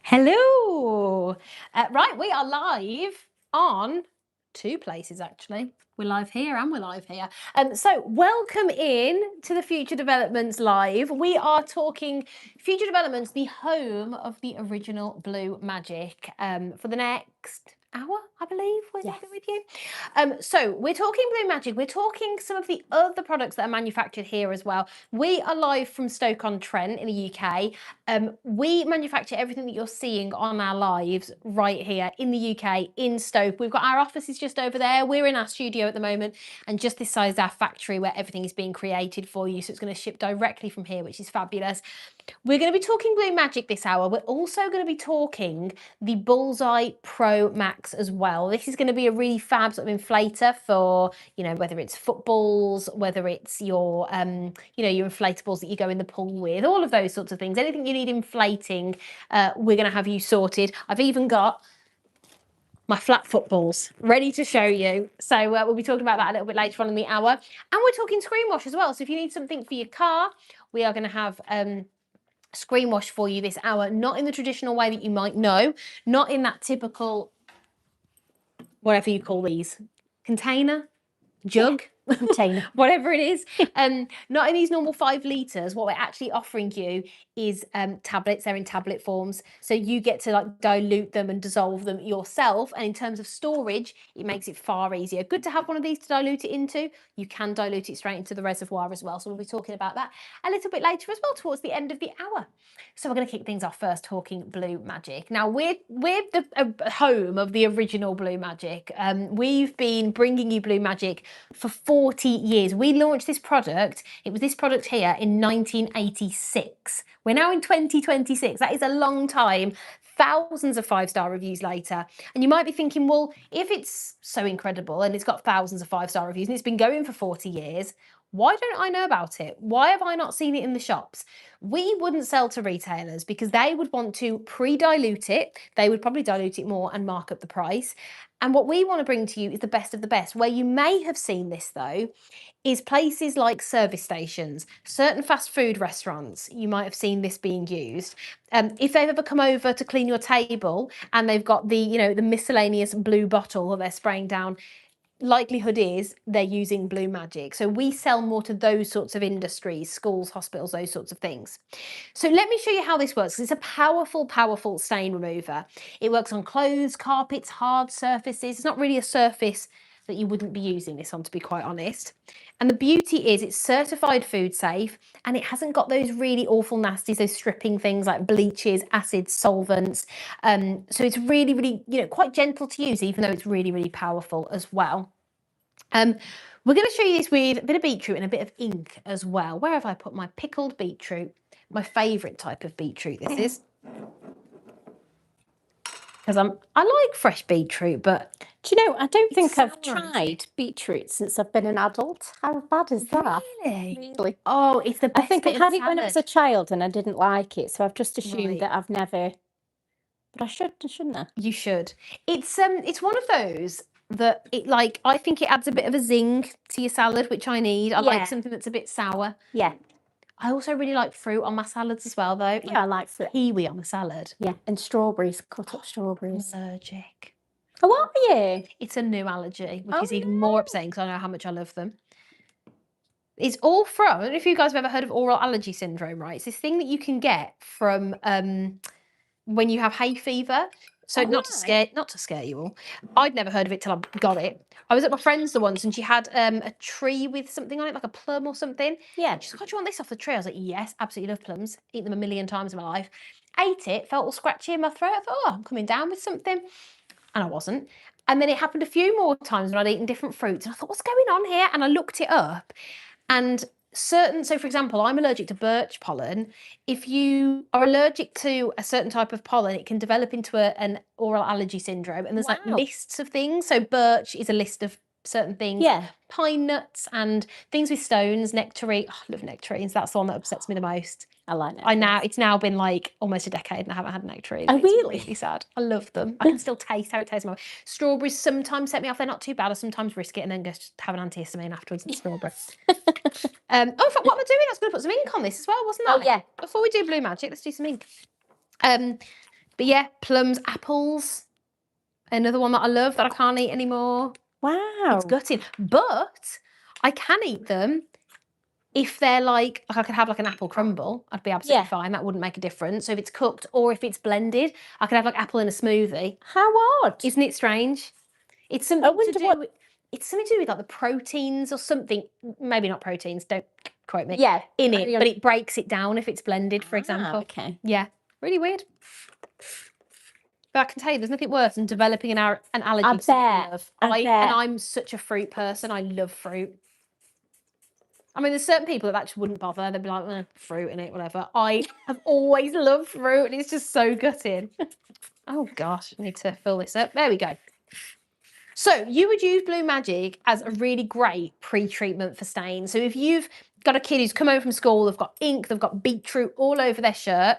Hello. Right, we are live on two places actually. We're live here and we're live here. So welcome in to the Future Developments Live. We are talking Future Developments, the home of the original Blue Magic, for the next hour, I believe, we're going to be with you. So we're talking Blue Magic. We're talking some of the other products that are manufactured here as well. We are live from Stoke-on-Trent in the UK. We manufacture everything that you're seeing on our lives right here in the UK, in Stoke. We've got our offices just over there. We're in our studio at the moment, and just this side is our factory where everything is being created for you. So it's going to ship directly from here, which is fabulous. We're going to be talking Blue Magic this hour. We're also going to be talking the Bullseye Pro Max as well. This is going to be a really fab sort of inflator for, you know, whether it's footballs, whether it's your, your inflatables that you go in the pool with, all of those sorts of things. Anything you need inflating, we're going to have you sorted. I've even got my flat footballs ready to show you. So we'll be talking about that a little bit later on in the hour. And we're talking screen wash as well. So if you need something for your car, we are going to have screen wash for you this hour, not in the traditional way that you might know, not in that typical, whatever you call these, container, jug, container, whatever it is, not in these normal 5 litres. What we're actually offering you is tablets. They're in tablet forms, so you get to like dilute them and dissolve them yourself, and in terms of storage it makes it far easier. Good to have one of these to dilute it into. You can dilute it straight into the reservoir as well, so we'll be talking about that a little bit later as well, towards the end of the hour. So we're going to kick things off first talking Blue Magic. Now we're the home of the original Blue Magic. We've been bringing you Blue Magic for 40 years. We launched this product, it was this product here in 1986. We're now in 2026. That is a long time. Thousands of 5-star reviews later. And you might be thinking, well, if it's so incredible and it's got thousands of 5-star reviews and it's been going for 40 years, why don't I know about it? Why have I not seen it in the shops? We wouldn't sell to retailers because they would want to pre-dilute it. They would probably dilute it more and mark up the price. And what we want to bring to you is the best of the best. Where you may have seen this though, is places like service stations, certain fast food restaurants. You might have seen this being used. If they've ever come over to clean your table and they've got the miscellaneous blue bottle that they're spraying down, likelihood is they're using Blue Magic. So we sell more to those sorts of industries, schools, hospitals, those sorts of things. So let me show you how this works. It's a powerful, powerful stain remover. It works on clothes, carpets, hard surfaces. It's not really a surface that you wouldn't be using this on, to be quite honest. And the beauty is it's certified food safe, and it hasn't got those really awful nasties, those stripping things like bleaches, acids, solvents. So it's really, really, quite gentle to use, even though it's really, really powerful as well. We're going to show you this with a bit of beetroot and a bit of ink as well. Where have I put my pickled beetroot? My favourite type of beetroot this is. Because I like fresh beetroot, but do you know, I don't think I've tried beetroot since I've been an adult. How bad is that? Really? Oh, it's the best. I think I had it when I was a child and I didn't like it, so I've just assumed that I've never. But I shouldn't I? You should. It's one of those that I think it adds a bit of a zing to your salad, which I need. I like something that's a bit sour. Yeah. I also really like fruit on my salads as well, though. Yeah, I like fruit. Kiwi on a salad. Yeah, and strawberries, cut up strawberries. I'm allergic. Oh, are you? It's a new allergy, which is even more upsetting because I know how much I love them. It's all from, I don't know if you guys have ever heard of oral allergy syndrome, right? It's this thing that you can get from when you have hay fever. So not to scare you all. I'd never heard of it till I got it. I was at my friend's the once and she had a tree with something on it, like a plum or something. Yeah. She's like, "Oh, do you want this off the tree?" I was like, "Yes, absolutely love plums. Eat them a million times in my life." Ate it, felt all scratchy in my throat. I thought, "Oh, I'm coming down with something." And I wasn't. And then it happened a few more times when I'd eaten different fruits. And I thought, what's going on here? And I looked it up. And so for example, I'm allergic to birch pollen. If you are allergic to a certain type of pollen, it can develop into an oral allergy syndrome. And there's like lists of things. So birch is a list of certain things. Yeah. Pine nuts and things with stones, nectarine. Oh, I love nectarines. That's the one that upsets me the most. I like nectarines. It's now been like almost a decade and I haven't had nectarines. Oh, really? It's really sad. I love them. I can still taste how it tastes in my mouth. Strawberries sometimes set me off. They're not too bad. I sometimes risk it and then just have an antihistamine afterwards and strawberry. In fact, what am I doing? I was going to put some ink on this as well, wasn't I? Oh, yeah. Before we do Blue Magic, let's do some ink. But yeah, plums, apples. Another one that I love that I can't eat anymore. Wow. It's gutting. But I can eat them if they're like I could have like an apple crumble. I'd be absolutely fine. That wouldn't make a difference. So if it's cooked or if it's blended, I could have like apple in a smoothie. How odd. Isn't it strange? It's something to do with, it's something to do with like the proteins or something. Maybe not proteins, don't quote me. Yeah. In it, but it breaks it down if it's blended, for example. Okay. Yeah. Really weird. But I can tell you, there's nothing worse than developing an allergy to something you love. And I'm such a fruit person. I love fruit. I mean, there's certain people that actually wouldn't bother. They'd be like, fruit in it, whatever. I have always loved fruit, and it's just so gutting. Oh, gosh. I need to fill this up. There we go. So you would use BLUEMAGIC as a really great pre-treatment for stains. So if you've got a kid who's come home from school, they've got ink, they've got beetroot all over their shirt,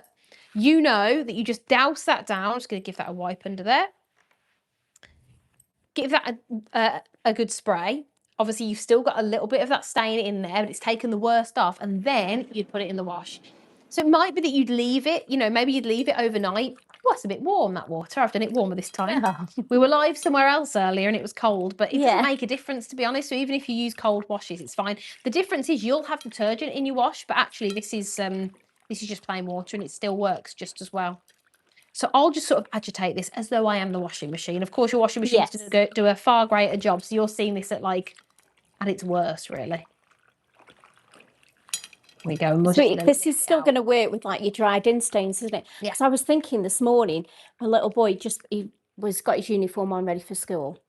you know that you just douse that down. I'm just going to give that a wipe under there. Give that a good spray. Obviously, you've still got a little bit of that stain in there, but it's taken the worst off, and then you'd put it in the wash. So it might be that you'd leave it, you know, maybe you'd leave it overnight. Well, it's a bit warm, that water. I've done it warmer this time. Oh. We were live somewhere else earlier and it was cold, but it doesn't make a difference, to be honest. So even if you use cold washes, it's fine. The difference is you'll have detergent in your wash, but actually this is just plain water and it still works just as well. So I'll just sort of agitate this as though I am the washing machine. Of course, your washing machine's going to do a far greater job. So you're seeing this at its worst, really. We go. So this is still going to work with like your dried in stains, isn't it? Yeah. Because I was thinking this morning, a little boy he got his uniform on ready for school,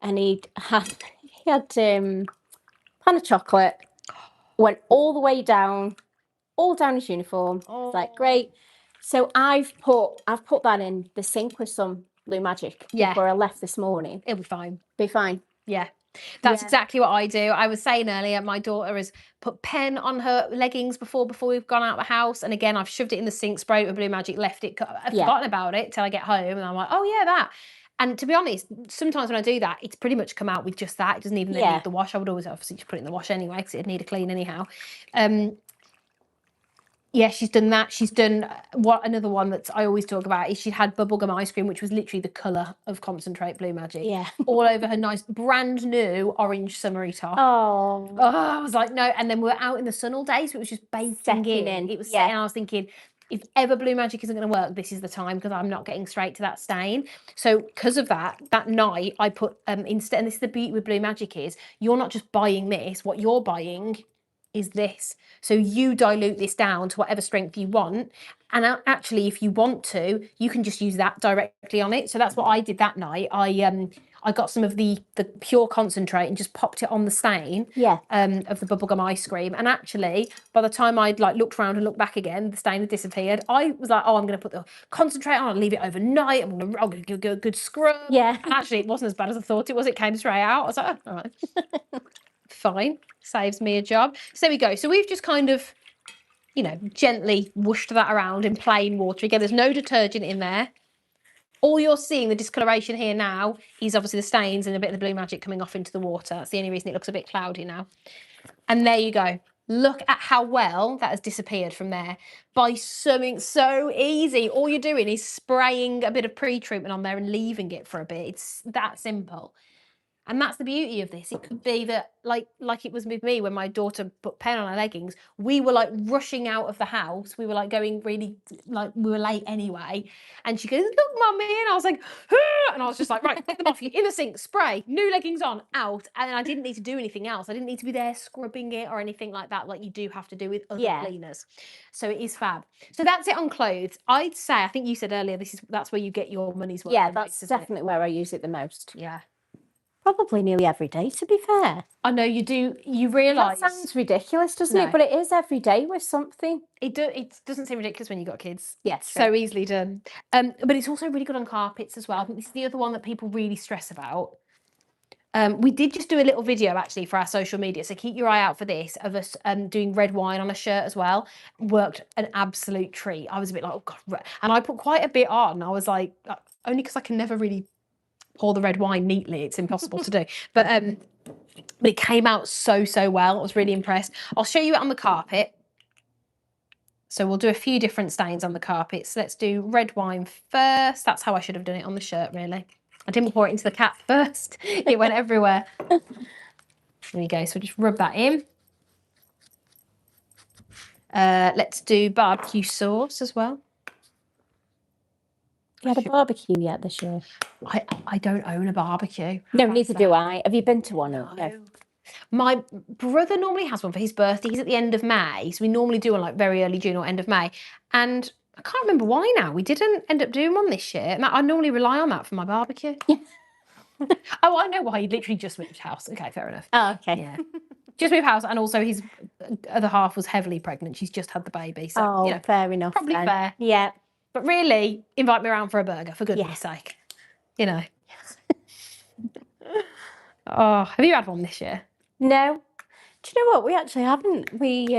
and he had pan of chocolate, went all the way down, all down his uniform. Oh. It's like great. So I've put that in the sink with some BLUEMAGIC before I left this morning. It'll be fine. Be fine. Yeah. That's exactly what I do. I was saying earlier, my daughter has put pen on her leggings before we've gone out of the house. And again, I've shoved it in the sink, sprayed it with BLUEMAGIC, left it. I've forgotten about it till I get home. And I'm like, oh, yeah, that. And to be honest, sometimes when I do that, it's pretty much come out with just that. It doesn't even need the wash. I would always obviously just put it in the wash anyway because it'd need a clean anyhow. Yeah, she's done that. She's done another one that I always talk about is she had bubblegum ice cream, which was literally the colour of concentrate BLUEMAGIC. Yeah. All over her nice brand new orange summery top. Oh, I was like, no. And then we were out in the sun all day, so it was just baking in. It was setting, and I was thinking, if ever BLUEMAGIC isn't going to work, this is the time because I'm not getting straight to that stain. So because of that night I put instead, and this is the beauty with BLUEMAGIC is you're not just buying this. What you're buying is this. So you dilute this down to whatever strength you want. And actually, if you want to, you can just use that directly on it. So that's what I did that night. I got some of the pure concentrate and just popped it on the stain of the bubblegum ice cream. And actually, by the time I'd looked around and looked back again, the stain had disappeared. I was like, oh, I'm going to put the concentrate on and leave it overnight. I'm going to give it a good scrub. Yeah. And actually, it wasn't as bad as I thought it was. It came straight out. I was like, oh, all right. Fine. Saves me a job. So there we go. So we've just kind of, gently whooshed that around in plain water. Again, there's no detergent in there. All you're seeing, the discoloration here now, is obviously the stains and a bit of the BLUEMAGIC coming off into the water. That's the only reason it looks a bit cloudy now. And there you go. Look at how well that has disappeared from there by something so easy. All you're doing is spraying a bit of pre-treatment on there and leaving it for a bit. It's that simple. And that's the beauty of this. It could be that, like it was with me when my daughter put pen on her leggings, we were rushing out of the house. We were going really, we were late anyway. And she goes, look, Mummy. And I was like, ah! And I was just like, right, take them off you in the sink, spray, new leggings on, out. And I didn't need to do anything else. I didn't need to be there scrubbing it or anything like that, like you do have to do with other cleaners. So it is fab. So that's it on clothes. I'd say, I think you said earlier, that's where you get your money's worth. Yeah, that's definitely where I use it the most. Yeah. Probably nearly every day, to be fair. I know you do. You realise that sounds ridiculous, doesn't it? But it is every day with something. It doesn't seem ridiculous when you've got kids. Yes, so easily done. But it's also really good on carpets as well. I think this is the other one that people really stress about. We did just do a little video actually for our social media, so keep your eye out for this of us doing red wine on a shirt as well. Worked an absolute treat. I was a bit like, oh god, and I put quite a bit on. I was like, only because I can never really pour the red wine neatly, it's impossible to do, but it came out so well. I was really impressed. I'll show you it on the carpet. So we'll do a few different stains on the carpets. Let's do red wine first. That's how I should have done it on the shirt, really. I didn't pour it into the cat first. It went everywhere. There we go. So just rub that in. Let's do barbecue sauce as well. You had a barbecue yet this year? I don't own a barbecue. No, neither do I. Have you been to one? No. My brother normally has one for his birthday. He's at the end of May. So we normally do one like very early June or end of May. And I can't remember why now. We didn't end up doing one this year. And I normally rely on that for my barbecue. Oh, I know why. He literally just moved house. Okay, fair enough. Oh, okay. Yeah. Just moved house. And also his other half was heavily pregnant. She's just had the baby. So, Oh, you know, fair enough. probably then. fair. Yeah. But really, invite me around for a burger, for goodness sake. You know. Oh, have you had one this year? No. Do you know what? We actually haven't. We,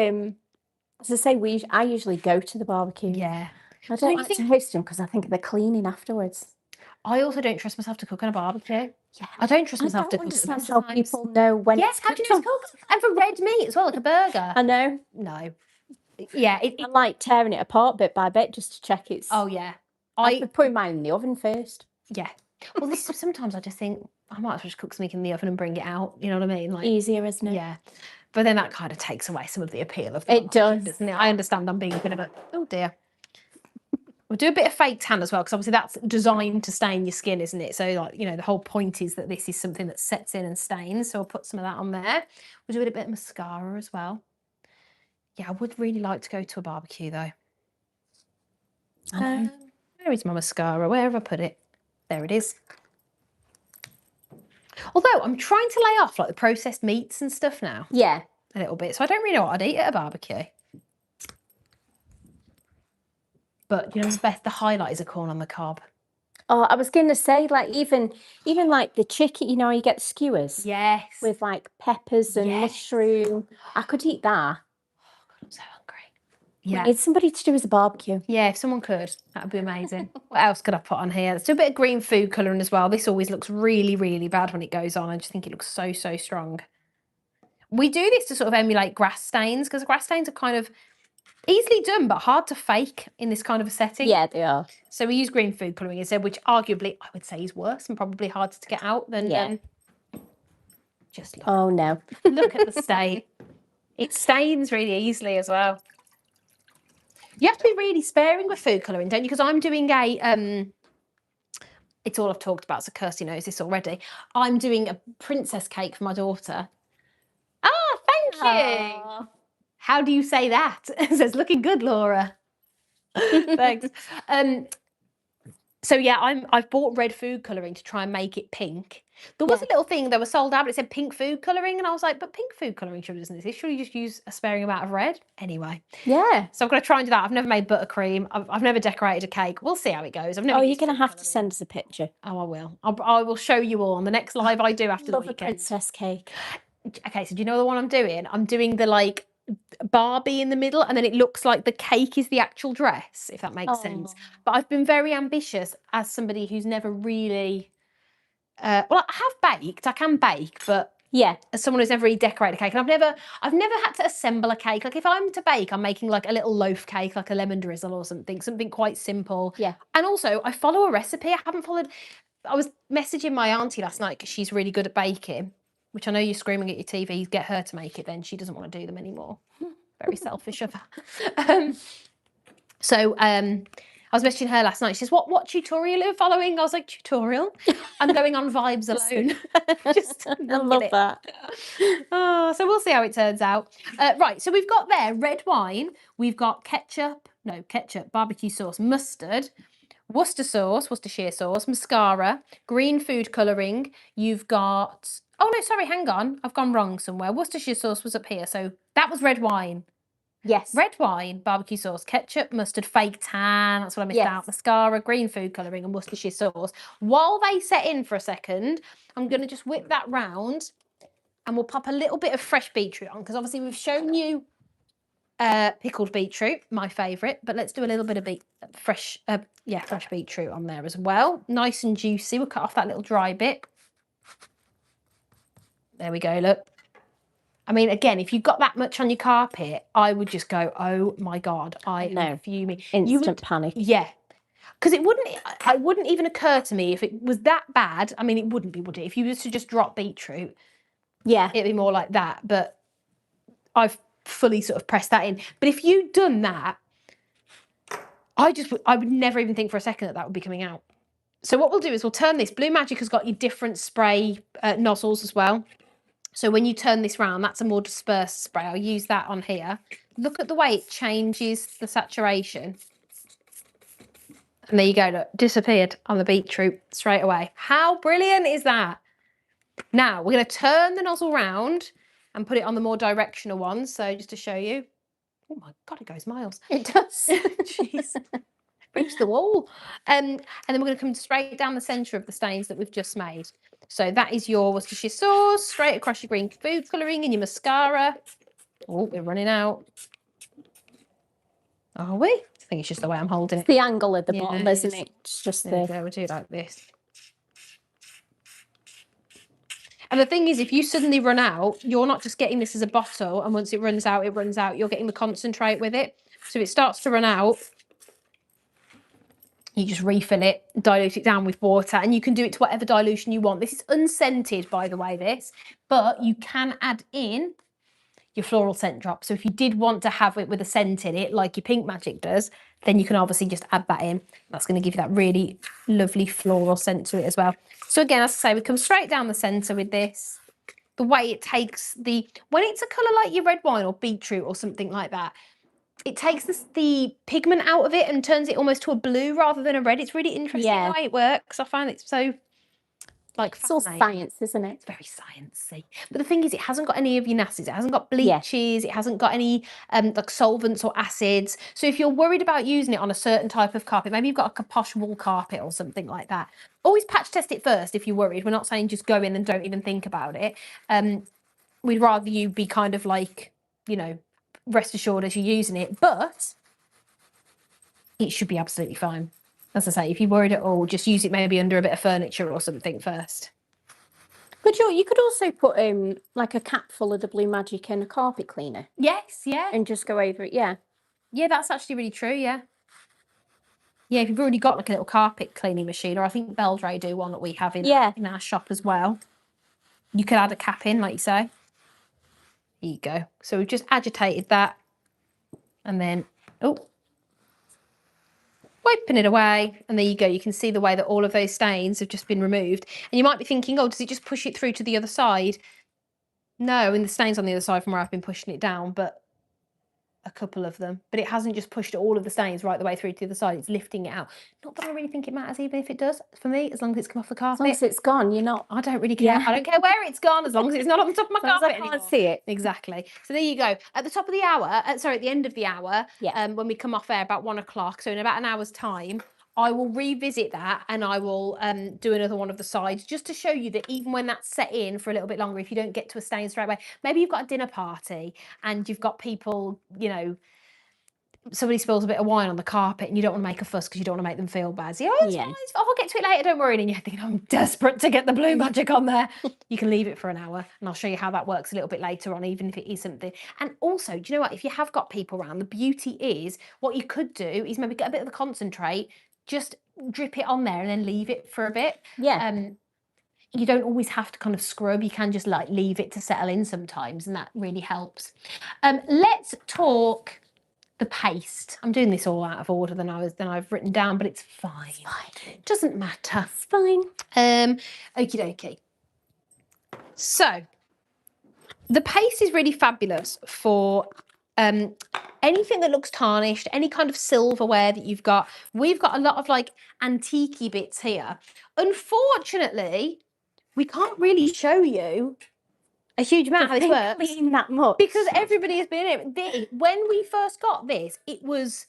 as I say, I usually go to the barbecue. Yeah. I don't like to host them because I think of the cleaning afterwards. I also don't trust myself to cook on a barbecue. Yeah. I don't trust myself to cook. Understand how people know when Yes, how do you know it's cooked? And for red meat as well, like a burger. I know. No. Yeah. I like tearing it apart bit by bit just to check it's... Oh, yeah. I've been putting mine in the oven first. Yeah. Well, sometimes I just think I might as well just cook something in the oven and bring it out. You know what I mean? Like, easier, isn't it? Yeah. But then that kind of takes away some of the appeal of the It does. doesn't it? I understand I'm being a bit of a, oh dear. We'll do a bit of fake tan as well, because obviously that's designed to stain your skin, isn't it? So, like, you know, the whole point is that this is something that sets in and stains. So I'll put some of that on there. We'll do a bit of mascara as well. Yeah, I would really like to go to a barbecue though. Where is my mascara? Where have I put it? There it is. Although I'm trying to lay off like the processed meats and stuff now. Yeah. A little bit. So I don't really know what I'd eat at a barbecue. But, you know, the highlight is a corn on the cob. Oh, I was going to say, like, even like the chicken, you know, you get the skewers. Yes. With like peppers and mushroom. I could eat that. Oh, God, I'm so hungry. Yeah. We need somebody to do as a barbecue. Yeah, if someone could, that would be amazing. What else could I put on here? Let's do a bit of green food colouring as well. This always looks really, really bad when it goes on. I just think it looks so, so strong. We do this to sort of emulate grass stains, because grass stains are kind of easily done, but hard to fake in this kind of a setting. Yeah, they are. So we use green food colouring instead, which arguably I would say is worse and probably harder to get out than just look. Oh, no. Look at the stain. It stains really easily as well. You have to be really sparing with food colouring, don't you? Because I'm doing a, it's all I've talked about, so Kirsty knows this already. I'm doing a princess cake for my daughter. Ah, thank you. Aww. How do you say that? It says, looking good, Laura. Thanks. So yeah, I've bought red food colouring to try and make it pink. There was a little thing that was sold out, but it said pink food colouring, and I was like, but pink food colouring surely doesn't exist. Surely you just use a sparing amount of red? Anyway. Yeah. So I'm going to try and do that. I've never made buttercream. I've never decorated a cake. We'll see how it goes. I've never. Oh, you're going to have to send us a picture. Oh, I will. I will show you all on the next live I do after the Love weekend. a princess cake. Okay, so do you know the one I'm doing? I'm doing the like Barbie in the middle, and then it looks like the cake is the actual dress, if that makes sense. But I've been very ambitious as somebody who's never really well, I have baked, I can bake, but as someone who's never really decorated a cake, and I've never had to assemble a cake. Like if I'm to bake, I'm making like a little loaf cake, like a lemon drizzle or something quite simple. Yeah. And also I follow a recipe. I was messaging my auntie last night because she's really good at baking, which I know you're screaming at your TV, get her to make it then. She doesn't want to do them anymore. Very selfish of her. I was messaging her last night. She says, what tutorial are you following? I was like, tutorial? I'm going on vibes alone. Just I love that. Oh, so we'll see how it turns out. Right, so we've got there red wine. We've got ketchup, barbecue sauce, mustard, Worcestershire sauce, mascara, green food colouring. You've got... Oh, no, sorry, hang on. I've gone wrong somewhere. Worcestershire sauce was up here, so that was red wine. Yes. Red wine, barbecue sauce, ketchup, mustard, fake tan. That's what I missed out. Mascara, green food colouring, and Worcestershire sauce. While they set in for a second, I'm going to just whip that round, and we'll pop a little bit of fresh beetroot on, because obviously we've shown you pickled beetroot, my favourite, but let's do a little bit of fresh beetroot on there as well. Nice and juicy. We'll cut off that little dry bit. There we go, look. I mean, again, if you've got that much on your carpet, I would just go, oh my God, I am fuming. Instant panic. Yeah. Because it wouldn't even occur to me if it was that bad. I mean, it wouldn't be, would it? If you was to just drop beetroot, yeah, it'd be more like that. But I've fully sort of pressed that in. But if you'd done that, I would never even think for a second that would be coming out. So what we'll do is we'll turn this. BLUEMAGIC has got your different spray nozzles as well. So when you turn this round, that's a more dispersed spray. I'll use that on here. Look at the way it changes the saturation. And there you go, look, disappeared on the beetroot straight away. How brilliant is that? Now, we're going to turn the nozzle round and put it on the more directional one. So just to show you. Oh my God, it goes miles. it does. Jeez. Reach the wall. And then we're going to come straight down the centre of the stains that we've just made. So that is your Worcestershire sauce, straight across your green food colouring and your mascara. Oh, we're running out. Are we? I think it's just the way I'm holding it. It's the angle at the bottom, isn't it? It's just there we go, we'll do it like this. And the thing is, if you suddenly run out, you're not just getting this as a bottle, and once it runs out, you're getting the concentrate with it. So if it starts to run out, you just refill it, dilute it down with water, and you can do it to whatever dilution you want. This is unscented, by the way, but you can add in your floral scent drop. So if you did want to have it with a scent in it, like your PINKMAGIC does, then you can obviously just add that in. That's going to give you that really lovely floral scent to it as well. So again, as I say, we come straight down the centre with this. The way it takes when it's a colour like your red wine or beetroot or something like that, it takes the pigment out of it and turns it almost to a blue rather than a red. It's really interesting the way it works. I find it so it's all science, isn't it? It's very sciencey. But the thing is, it hasn't got any of your nasties. It hasn't got bleaches. It hasn't got any like solvents or acids. So if you're worried about using it on a certain type of carpet, maybe you've got a posh wool carpet or something like that, always patch test it first if you're worried. We're not saying just go in and don't even think about it. We'd rather you be kind of like, you know, rest assured as you're using it, but it should be absolutely fine. As I say, if you're worried at all, just use it maybe under a bit of furniture or something first. But you could also put like a cap full of the BLUEMAGIC and a carpet cleaner. Yes, yeah. And just go over it, yeah. Yeah, that's actually really true, yeah. Yeah, if you've already got like a little carpet cleaning machine, or I think Beldray do one that we have in our shop as well. You could add a cap in, like you say. There you go. So we've just agitated that. And then, wiping it away, and there you go. You can see the way that all of those stains have just been removed. And you might be thinking, oh, does it just push it through to the other side? No, and the stains on the other side from where I've been pushing it down, but a couple of them. But it hasn't just pushed all of the stains right the way through to the other side. It's lifting it out. Not that I really think it matters, even if it does, for me, as long as it's come off the carpet. As long as it's gone, you're not... I don't really care. I don't care where it's gone, as long as it's not on the top of my carpet I can't see it. Exactly. So there you go. At the top of the hour, at the end of the hour, when we come off air about 1 o'clock, so in about an hour's time, I will revisit that and I will do another one of the sides just to show you that even when that's set in for a little bit longer, if you don't get to a stain straight away, maybe you've got a dinner party and you've got people, you know, somebody spills a bit of wine on the carpet and you don't want to make a fuss because you don't want to make them feel bad. So, it's fine. I'll get to it later, don't worry. And you're thinking, I'm desperate to get the BLUEMAGIC on there. You can leave it for an hour and I'll show you how that works a little bit later on, even if it is something. And also, do you know what? If you have got people around, the beauty is what you could do is maybe get a bit of the concentrate, just drip it on there and then leave it for a bit. Yeah. You don't always have to kind of scrub. You can just like leave it to settle in sometimes, and that really helps. Let's talk the paste. I'm doing this all out of order than I've written down, but it's fine. It's fine. It doesn't matter. It's fine. Okie dokie. So the paste is really fabulous for anything that looks tarnished, any kind of silverware that you've got. We've got a lot of like antique-y bits here. Unfortunately, we can't really show you a huge amount of how this works. Clean that much. Because everybody has been in it. When we first got this, it was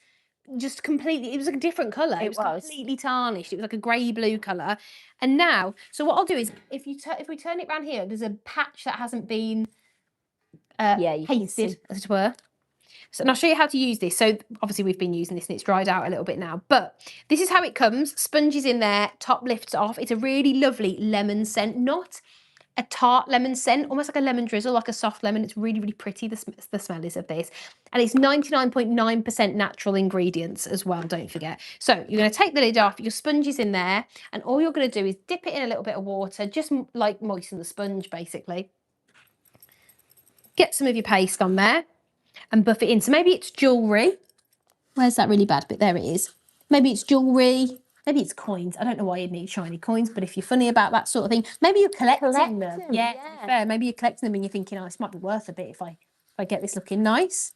just completely, it was like a different colour. It was completely tarnished. It was like a grey-blue colour. And now, so what I'll do is, if we turn it around here, there's a patch that hasn't been pasted, as it were. So, and I'll show you how to use this. So obviously we've been using this and it's dried out a little bit now, but this is how it comes. Sponges in there, top lifts off. It's a really lovely lemon scent, not a tart lemon scent, almost like a lemon drizzle, like a soft lemon. It's really, really pretty, the smell is of this. And it's 99.9% natural ingredients as well, don't forget. So you're going to take the lid off, your sponge is in there, and all you're going to do is dip it in a little bit of water, just like moisten the sponge, basically. Get some of your paste on there and buff it in. So maybe it's jewellery. Where's that really bad bit? There it is. Maybe it's jewellery. Maybe it's coins. I don't know why you'd need shiny coins, but if you're funny about that sort of thing, maybe you're collecting them. Yeah, to be fair. Maybe you're collecting them and you're thinking, oh, this might be worth a bit if I get this looking nice.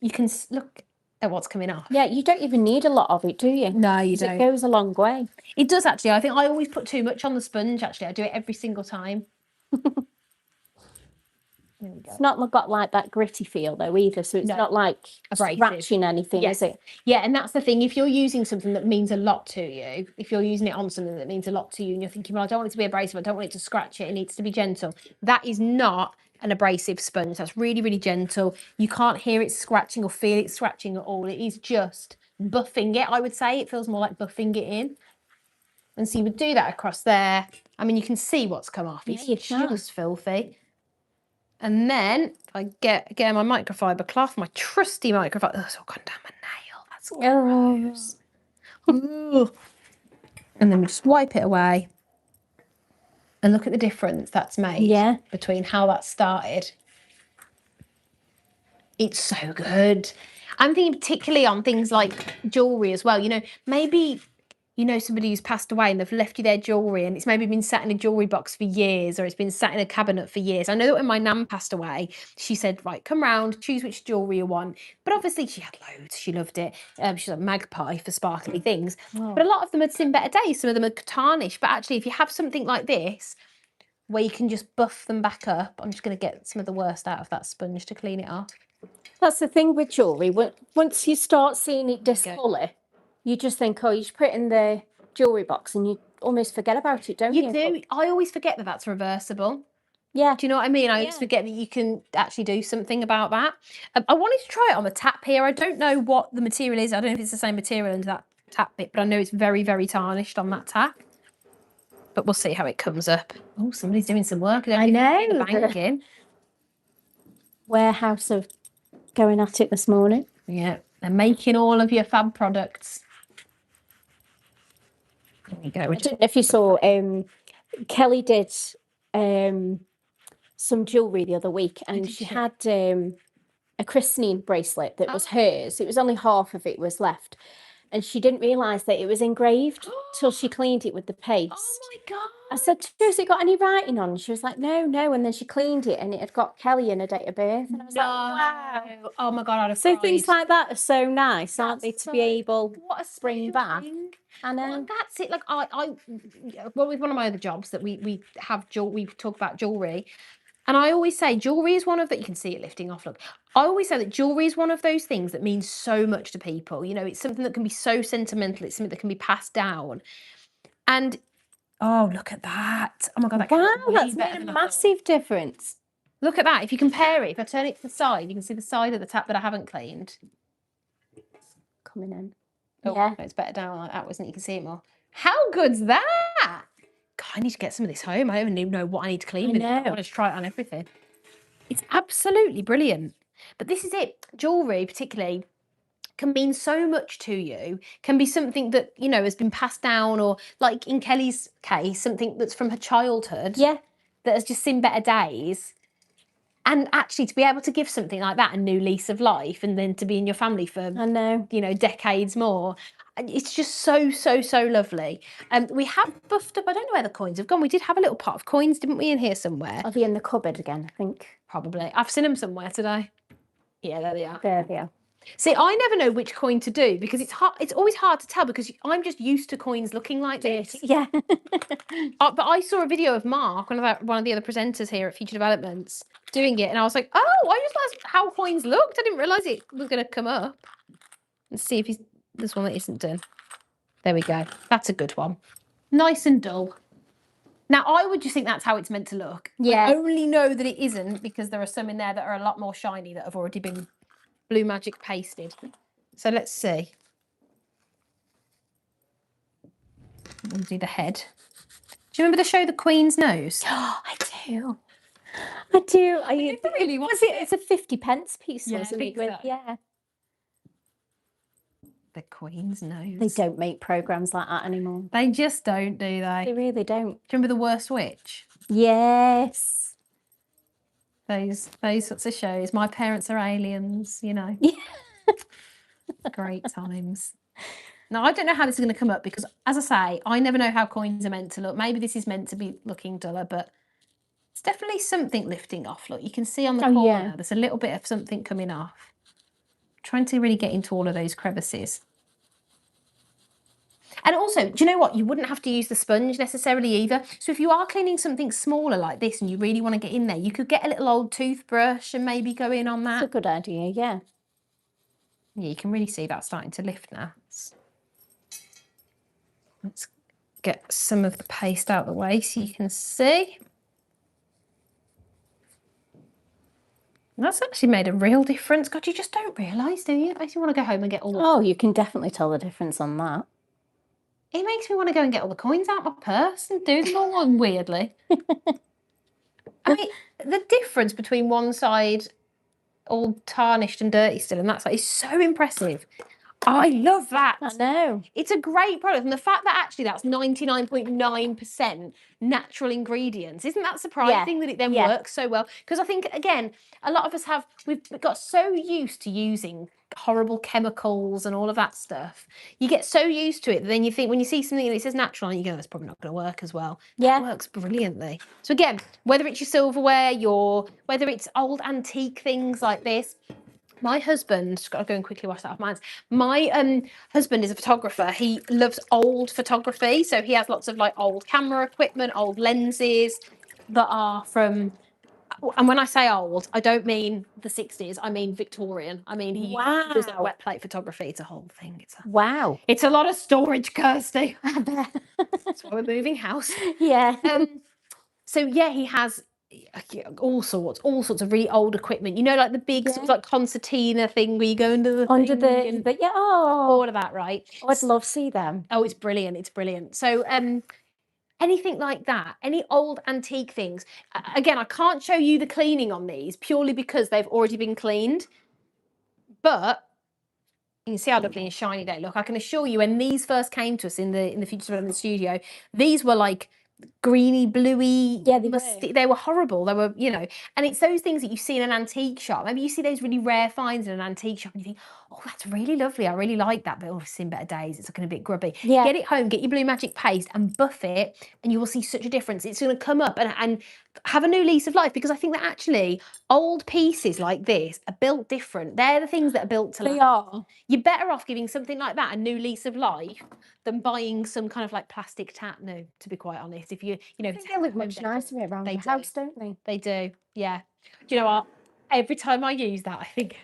You can look at what's coming off. Yeah, you don't even need a lot of it, do you? No, you don't. It goes a long way. It does, actually. I think I always put too much on the sponge, actually. I do it every single time. It's not got like that gritty feel though either, so it's not like scratching anything, is it? Yeah, and that's the thing. If you're using something that means a lot to you, if you're using it on something that means a lot to you and you're thinking, well, I don't want it to be abrasive, I don't want it to scratch it, it needs to be gentle, that is not an abrasive sponge. That's really, really gentle. You can't hear it scratching or feel it scratching at all. It is just buffing it, I would say. It feels more like buffing it in. And so you would do that across there. I mean, you can see what's come off. It's just filthy. And then if I get, again, my microfiber cloth, my trusty microfiber, oh, it's all gone down my nail. That's gross. And then we just wipe it away. And look at the difference that's made between how that started. It's so good. I'm thinking particularly on things like jewellery as well. You know, maybe, you know, somebody who's passed away and they've left you their jewellery and it's maybe been sat in a jewellery box for years, or it's been sat in a cabinet for years. I know that when my nan passed away, she said, right, come round, choose which jewellery you want. But obviously she had loads, she loved it. She's a magpie for sparkly things. But a lot of them had seen better days. Some of them are tarnished. But actually, if you have something like this, where you can just buff them back up, I'm just going to get some of the worst out of that sponge to clean it off. That's the thing with jewellery. Once you start seeing it discolour, you just think, oh, you should put it in the jewellery box and you almost forget about it, don't you? You do. I always forget that that's reversible. Yeah. Do you know what I mean? I always forget that you can actually do something about that. I wanted to try it on the tap here. I don't know what the material is. I don't know if it's the same material as that tap bit, but I know it's very, very tarnished on that tap. But we'll see how it comes up. Oh, somebody's doing some work. I know. The banking. Warehouse of going at it this morning. Yeah, they're making all of your fab products. There we go. I don't know if you saw, Kelly did some jewellery the other week, and she had a christening bracelet that was hers. It was only half of it was left. And she didn't realise that it was engraved till she cleaned it with the paste. Oh my God. I said to her, has it got any writing on? And she was like, no. And then she cleaned it and it had got Kelly and a date of birth. And I was like, wow. Oh my God, I'd have So cried. things like that are so nice, aren't they, to be able what a bring back. I know. Well, that's it. Like well, with one of my other jobs that we have we talk about jewellery. And I always say jewellery is one of that, you can see it lifting off, look. I always say that jewellery is one of those things that means so much to people. You know, it's something that can be so sentimental. It's something that can be passed down. And, oh, look at that. Oh my God, that's made a massive difference. Look at that. If you compare it, if I turn it to the side, you can see the side of the tap that I haven't cleaned. Coming in. Oh, yeah. It's better down like that, wasn't it? You can see it more. How good's that? God, I need to get some of this home. I don't even know what I need to clean. I want to try it on everything. It's absolutely brilliant. But this is it. Jewellery, particularly, can mean so much to you. Can be something that, you know, has been passed down, or like in Kelly's case, something that's from her childhood. Yeah. That has just seen better days. And actually to be able to give something like that a new lease of life, and then to be in your family for, you know, decades more. It's just so, so, so lovely. We have buffed up, I don't know where the coins have gone. We did have a little pot of coins, didn't we, in here somewhere? Are they in the cupboard again, I think? Probably. I've seen them somewhere today. Yeah, there they are. There they are. See, I never know which coin to do because it's hard. It's always hard to tell because I'm just used to coins looking like this. Yeah. But I saw a video of Mark, one of the other presenters here at Future Developments, doing it, and I was like, oh, I just asked how coins looked. I didn't realise it was going to come up. Let's see if there's one that isn't done. There we go. That's a good one. Nice and dull. Now, I would just think that's how it's meant to look. Yeah. I only know that it isn't because there are some in there that are a lot more shiny that have already been BLUEMAGIC pasted. So let's see. We'll do the head. you remember the show The Queen's Nose? I do. I do. Really was it? It's a 50p piece, Yeah, I wasn't think it? so. Yeah. The Queen's Nose. They don't make programs like that anymore. They just don't, do they? They really don't. Do you remember The Worst Witch? Yes. Those sorts of shows. My Parents Are Aliens, you know. Yeah. Great times. Now, I don't know how this is going to come up because, as I say, I never know how coins are meant to look. Maybe this is meant to be looking duller, but it's definitely something lifting off. Look, you can see on the corner, yeah. there's a little bit of something coming off. Trying to really get into all of those crevices. And also, do you know what? You wouldn't have to use the sponge necessarily either. So if you are cleaning something smaller like this and you really want to get in there, you could get a little old toothbrush and maybe go in on that. That's a good idea, yeah. Yeah, you can really see that starting to lift now. Let's get some of the paste out of the way so you can see. And that's actually made a real difference. God, you just don't realise, do you? It makes you want to go home and get all the... Oh, you can definitely tell the difference on that. It makes me want to go and get all the coins out of my purse and do them all weirdly. I mean, the difference between one side all tarnished and dirty still and that side is so impressive. I love that. I know. It's a great product. And the fact that actually that's 99.9% natural ingredients, isn't that surprising that it then works so well? Because I think, again, a lot of us we've got so used to using horrible chemicals and all of that stuff. You get so used to it that then you think when you see something that says natural and you go, that's probably not going to work as well. Yeah. It works brilliantly. So again, whether it's your silverware, whether it's old antique things like this, my husband, just got to go and quickly wash that off my hands. My husband is a photographer. He loves old photography. So he has lots of like old camera equipment, old lenses that are from, and when I say old, I don't mean the 60s. I mean Victorian. I mean, he does that wet plate photography. It's a whole thing. It's a lot of storage, Kirsty. That's why we're moving house. Yeah. So yeah, he has all sorts of really old equipment. You know, like the big sort of like concertina thing where you go under the all of that, right? Oh, I'd love to see them. Oh, it's brilliant. It's brilliant. So anything like that, any old antique things. Again, I can't show you the cleaning on these purely because they've already been cleaned. But you can see how lovely and shiny they look. I can assure you, when these first came to us in the Future Development Studio, these were like greeny, bluey. Yeah, they were horrible. They were, you know, and it's those things that you see in an antique shop. Maybe you see those really rare finds in an antique shop and you think, oh, that's really lovely. I really like that. But obviously in better days, it's looking a bit grubby. Yeah. Get it home, get your BLUEMAGIC paste and buff it, and you will see such a difference. It's going to come up and have a new lease of life, because I think that actually old pieces like this are built different. They're the things that are built to last. They are. You're better off giving something like that a new lease of life than buying some kind of like plastic tap new, to be quite honest. If you know, I think they look much nicer around the house, don't they? They do, yeah. Do you know what? Every time I use that, I think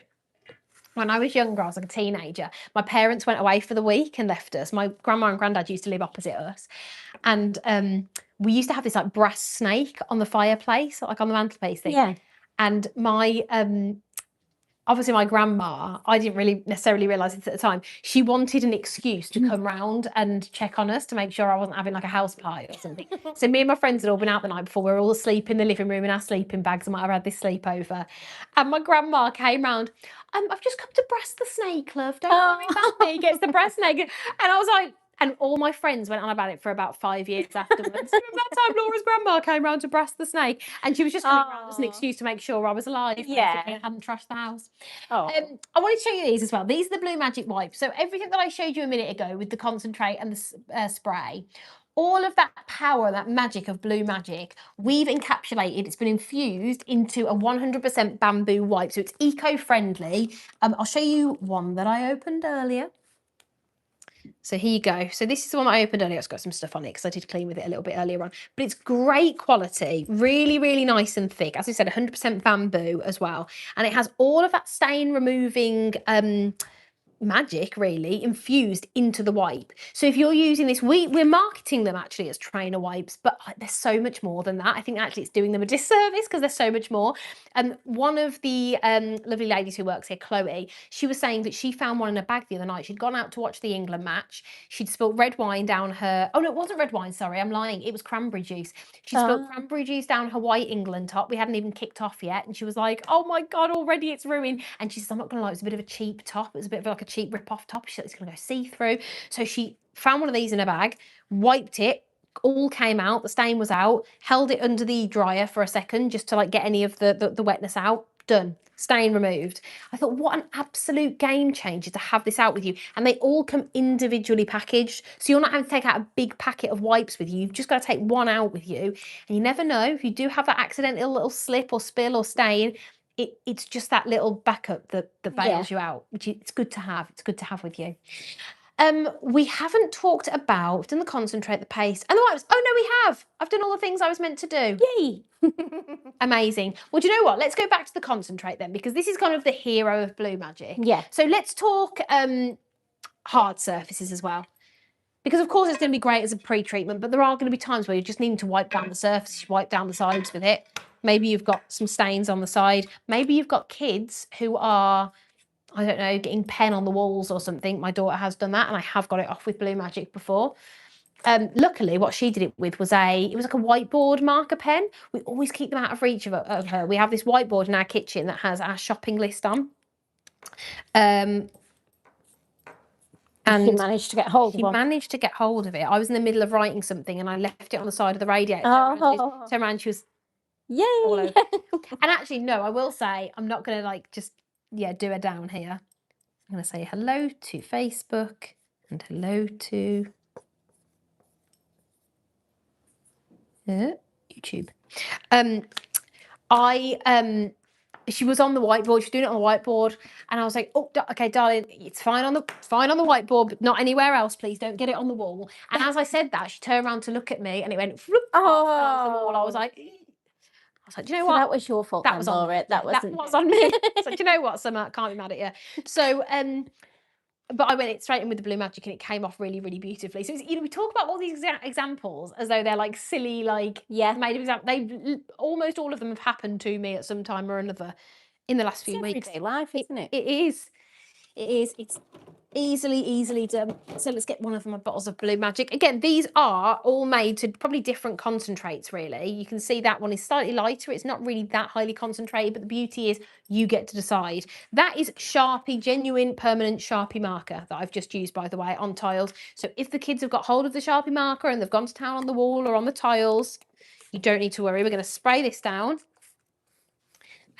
when I was younger, I was like a teenager, my parents went away for the week and left us. My grandma and granddad used to live opposite us. And we used to have this like brass snake on the fireplace, like on the mantelpiece thing. Yeah. And my obviously my grandma, I didn't really necessarily realise it at the time, she wanted an excuse to come round and check on us to make sure I wasn't having like a house party or something. So me and my friends had all been out the night before. We were all asleep in the living room in our sleeping bags and might have had this sleepover. And my grandma came round, I've just come to brass the snake, love. Don't worry about me. Gets the brass snake. And I was like, and all my friends went on about it for about 5 years afterwards. Remember that time Laura's grandma came round to brass the snake, and she was just coming round as an excuse to make sure I was alive. Yeah. And hadn't trashed the house. Oh. I wanted to show you these as well. These are the BLUEMAGIC wipes. So everything that I showed you a minute ago with the concentrate and the spray, all of that power, that magic of BLUEMAGIC, we've encapsulated. It's been infused into a 100% bamboo wipe. So it's eco-friendly. I'll show you one that I opened earlier. So here you go. So this is the one I opened earlier. It's got some stuff on it because I did clean with it a little bit earlier on. But it's great quality, really, really nice and thick. As I said, 100% bamboo as well. And it has all of that stain removing magic really infused into the wipe. So if you're using this, we're marketing them actually as trainer wipes, but there's so much more than that. I think actually it's doing them a disservice because there's so much more. And one of the lovely ladies who works here, Chloe, she was saying that she found one in a bag the other night. She'd gone out to watch the England match. She'd spilt red wine down her, oh no, it wasn't red wine, sorry, I'm lying. It was cranberry juice. She spilt cranberry juice down her white England top. We hadn't even kicked off yet. And she was like, oh my God, already it's ruined. And she said, I'm not gonna lie, it was a bit of a cheap top. It was a bit of like a cheap rip-off top. She said it's gonna go see-through. So she found one of these in a bag, wiped it, all came out, the stain was out, held it under the dryer for a second just to like get any of the wetness out. Done. Stain removed. I thought, what an absolute game changer to have this out with you. And they all come individually packaged. So you're not having to take out a big packet of wipes with you. You've just got to take one out with you. And you never know, if you do have that accidental little slip or spill or stain, it's just that little backup that bails you out, which it's good to have. It's good to have with you. We haven't talked about, we've done the concentrate, the paste, and the wipes. Oh no, we have. I've done all the things I was meant to do. Yay! Amazing. Well, do you know what? Let's go back to the concentrate then, because this is kind of the hero of BLUEMAGIC. Yeah. So let's talk hard surfaces as well. Because of course it's going to be great as a pre-treatment, but there are going to be times where you just need to wipe down the surface, wipe down the sides with it. Maybe you've got some stains on the side. Maybe you've got kids who are, I don't know, getting pen on the walls or something. My daughter has done that, and I have got it off with BLUEMAGIC before. Luckily, what she did it with was it was like a whiteboard marker pen. We always keep them out of reach of her. We have this whiteboard in our kitchen that has our shopping list on. And she managed to get hold of one. She managed to get hold of it. I was in the middle of writing something and I left it on the side of the radiator. Turned around, she was yay! All over. And actually, no, I will say, I'm not going to like just, do her down here. I'm going to say hello to Facebook and hello to YouTube. She was on the whiteboard. She was doing it on the whiteboard, and I was like, "Oh, okay, darling, it's fine on the whiteboard, but not anywhere else, please. Don't get it on the wall." And as I said that, she turned around to look at me, and it went off the wall. I was like, "Do you know what? That was your fault. That was on Laura. That was on me." So do you know what, Summer? I can't be mad at you. So but I went it straight in with the BLUEMAGIC and it came off really, really beautifully. So, we talk about all these examples as though they're like silly, like made of examples. Almost all of them have happened to me at some time or another in the last few weeks. Everyday life, isn't it? It is. It is. It's easily done. So let's get one of my bottles of BLUEMAGIC. Again, these are all made to probably different concentrates, really. You can see that one is slightly lighter. It's not really that highly concentrated, but the beauty is you get to decide. That is Sharpie, genuine permanent Sharpie marker that I've just used, by the way, on tiles. So if the kids have got hold of the Sharpie marker and they've gone to town on the wall or on the tiles, you don't need to worry. We're going to spray this down.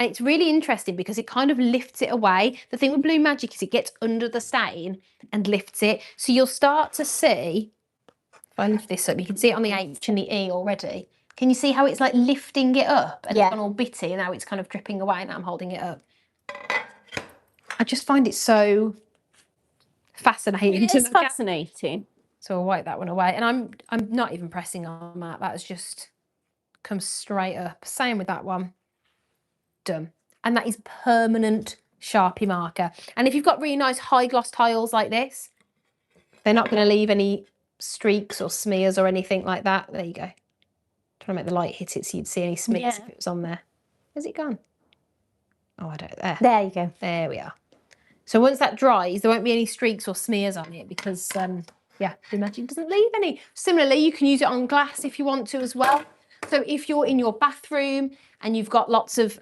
And it's really interesting because it kind of lifts it away. The thing with BLUEMAGIC is it gets under the stain and lifts it. So you'll start to see, if I lift this up, you can see it on the H and the E already. Can you see how it's like lifting it up? And it's gone all bitty and now it's kind of dripping away and I'm holding it up. I just find it so fascinating. It's fascinating. So I'll wipe that one away. And I'm not even pressing on that. That has just come straight up. Same with that one. Done. And that is permanent Sharpie marker. And if you've got really nice high gloss tiles like this, they're not going to leave any streaks or smears or anything like that. There you go. Trying to make the light hit it so you'd see any smears if it was on there. Where's it gone? Oh, I don't. There you go. There we are. So once that dries, there won't be any streaks or smears on it because BLUEMAGIC doesn't leave any. Similarly, you can use it on glass if you want to as well. So if you're in your bathroom and you've got lots of,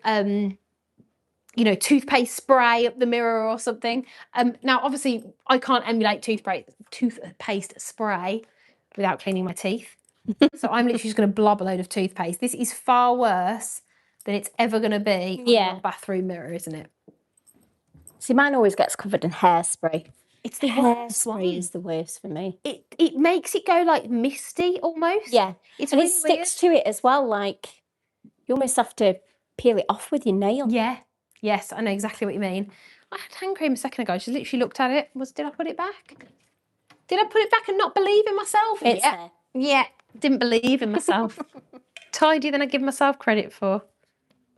toothpaste spray up the mirror or something. Now, obviously, I can't emulate toothpaste spray without cleaning my teeth. So I'm literally just going to blob a load of toothpaste. This is far worse than it's ever going to be on your bathroom mirror, isn't it? See, mine always gets covered in hairspray. It's the worst one. Hairspray is the worst for me. It makes it go like misty almost. Yeah. It's and really it sticks to it as well. Like you almost have to peel it off with your nail. Yeah. Yes, I know exactly what you mean. I had hand cream a second ago. I just literally looked at it. Did I put it back? Did I put it back and not believe in myself? It's there. Yeah. Didn't believe in myself. Tidier than I give myself credit for.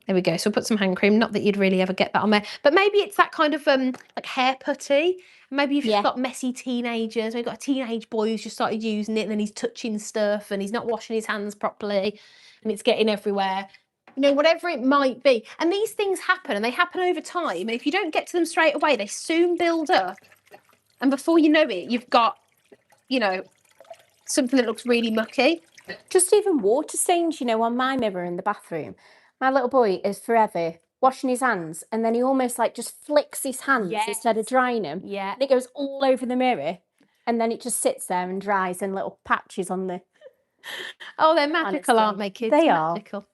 There we go. So we'll put some hand cream. Not that you'd really ever get that on there, but maybe it's that kind of like hair putty. Maybe you've just got messy teenagers. We've got a teenage boy who's just started using it, and then he's touching stuff, and he's not washing his hands properly, and it's getting everywhere. You know, whatever it might be. And these things happen, and they happen over time. And if you don't get to them straight away, they soon build up. And before you know it, you've got, you know, something that looks really mucky. Just even water stains, you know, on my mirror in the bathroom. My little boy is forever washing his hands, and then he almost like just flicks his hands instead of drying them. Yeah. And it goes all over the mirror, and then it just sits there and dries in little patches on the... Oh, they're magical, aren't they, kids? They magical.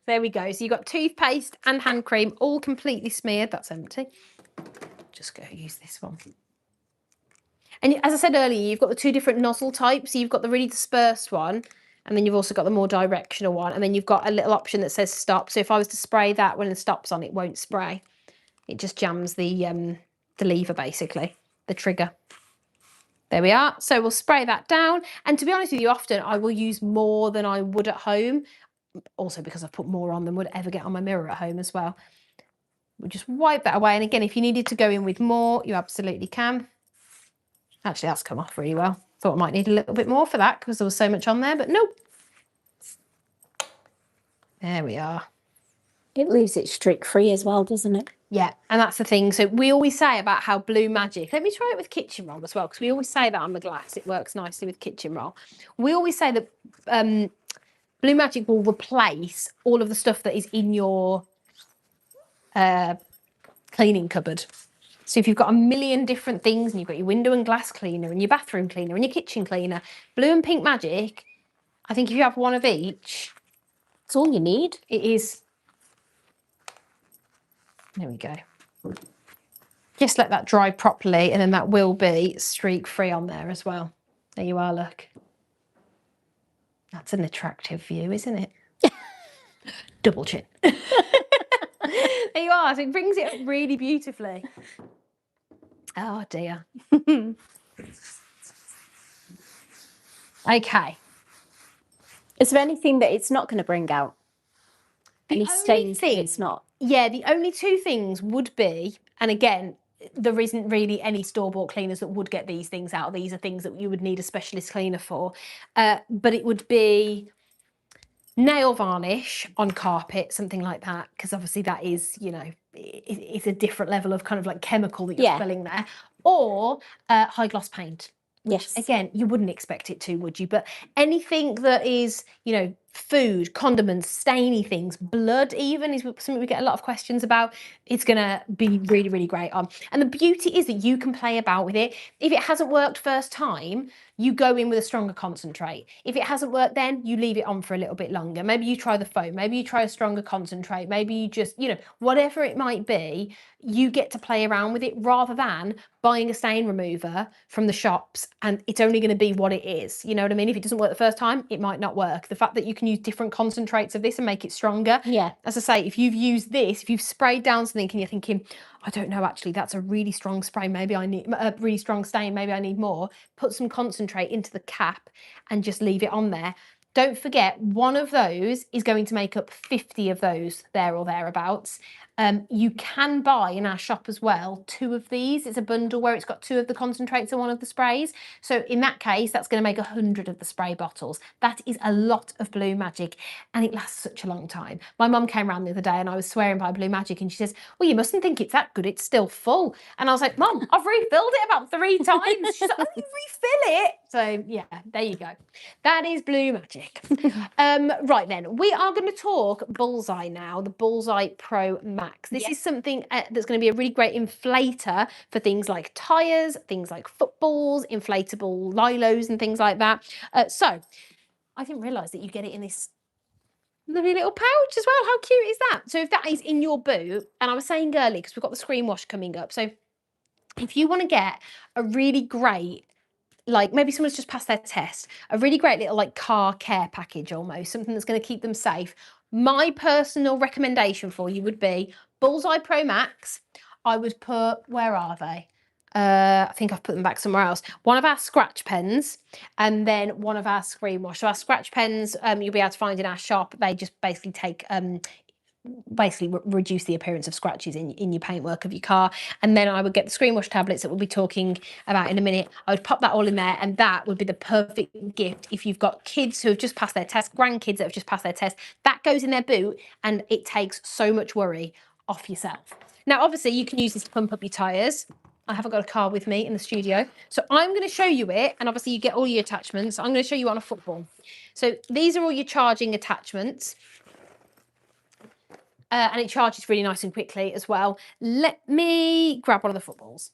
There we go. So you've got toothpaste and hand cream all completely smeared. That's empty. Just go use this one. And as I said earlier, you've got the two different nozzle types. So you've got the really dispersed one, and then you've also got the more directional one. And then you've got a little option that says stop. So if I was to spray that when the stop's on, it won't spray. It just jams the lever, basically, the trigger. There we are. So we'll spray that down. And to be honest with you, often I will use more than I would at home. Also because I've put more on than would ever get on my mirror at home as well. We'll just wipe that away. And again, if you needed to go in with more, you absolutely can. Actually, that's come off really well. Thought I might need a little bit more for that because there was so much on there, but nope. There we are. It leaves it streak-free as well, doesn't it? Yeah, and that's the thing. So we always say about how BLUEMAGIC, let me try it with kitchen roll as well, because we always say that on the glass. It works nicely with kitchen roll. We always say that BLUEMAGIC will replace all of the stuff that is in your cleaning cupboard. So if you've got a million different things and you've got your window and glass cleaner and your bathroom cleaner and your kitchen cleaner, Blue and Pink Magic, I think if you have one of each, it's all you need. It is. There we go. Just let that dry properly, and then that will be streak free on there as well. There you are, look. That's an attractive view, isn't it? Double chin. There you are. So it brings it up really beautifully. Oh dear. Okay. Is there anything that it's not going to bring out? Any stains that it's not? Yeah, the only two things would be, and again, there isn't really any store-bought cleaners that would get these things out. These are things that you would need a specialist cleaner for. But it would be nail varnish on carpet, something like that, because obviously that is, you know, it's a different level of kind of like chemical that you're spilling there. Or high gloss paint. Yes. Again, you wouldn't expect it to, would you? But anything that is, you know, food, condiments, stainy things, blood even is something we get a lot of questions about. It's going to be really, really great on. And the beauty is that you can play about with it. If it hasn't worked first time, you go in with a stronger concentrate. If it hasn't worked then, you leave it on for a little bit longer. Maybe you try the foam, maybe you try a stronger concentrate, maybe you just, you know, whatever it might be, you get to play around with it rather than buying a stain remover from the shops and it's only going to be what it is. You know what I mean? If it doesn't work the first time, it might not work. The fact that you can use different concentrates of this and make it stronger. Yeah. As I say, if you've used this, if you've sprayed down something and you're thinking, I don't know, actually, that's a really strong spray. Maybe I need a really strong stain. Maybe I need more. Put some concentrate into the cap and just leave it on there. Don't forget, one of those is going to make up 50 of those there or thereabouts. You can buy in our shop as well 2 of these. It's a bundle where it's got 2 of the concentrates and 1 of the sprays. So in that case, that's going to make 100 of the spray bottles. That is a lot of BLUEMAGIC and it lasts such a long time. My mum came around the other day and I was swearing by BLUEMAGIC and she says, well, you mustn't think it's that good. It's still full. And I was like, Mum, I've refilled it about 3 times. She's like, oh, you refill it? So yeah, there you go. That is BLUEMAGIC. Right then, we are going to talk Bullseye now, the Bullseye Pro Max. This is something that's going to be a really great inflator for things like tyres, things like footballs, inflatable lilos and things like that. So I didn't realise that you get it in this lovely little pouch as well. How cute is that? So if that is in your boot, and I was saying earlier, because we've got the screen wash coming up. So if you want to get a really great, like maybe someone's just passed their test, a really great little like car care package almost, something that's going to keep them safe. My personal recommendation for you would be Bullseye Pro Max. I would put, where are they? I think I've put them back somewhere else. One of our scratch pens, and then one of our screen wash. So our scratch pens, you'll be able to find in our shop. They just basically take reduce the appearance of scratches in your paintwork of your car. And then I would get the screen wash tablets that we'll be talking about in a minute. I would pop that all in there, and that would be the perfect gift if you've got kids who have just passed their test, grandkids that have just passed their test. That goes in their boot, and it takes so much worry off yourself. Now, obviously, you can use this to pump up your tyres. I haven't got a car with me in the studio, so I'm going to show you it, and obviously you get all your attachments. I'm going to show you on a football. So these are all your charging attachments. And it charges really nice and quickly as well. Let me grab one of the footballs.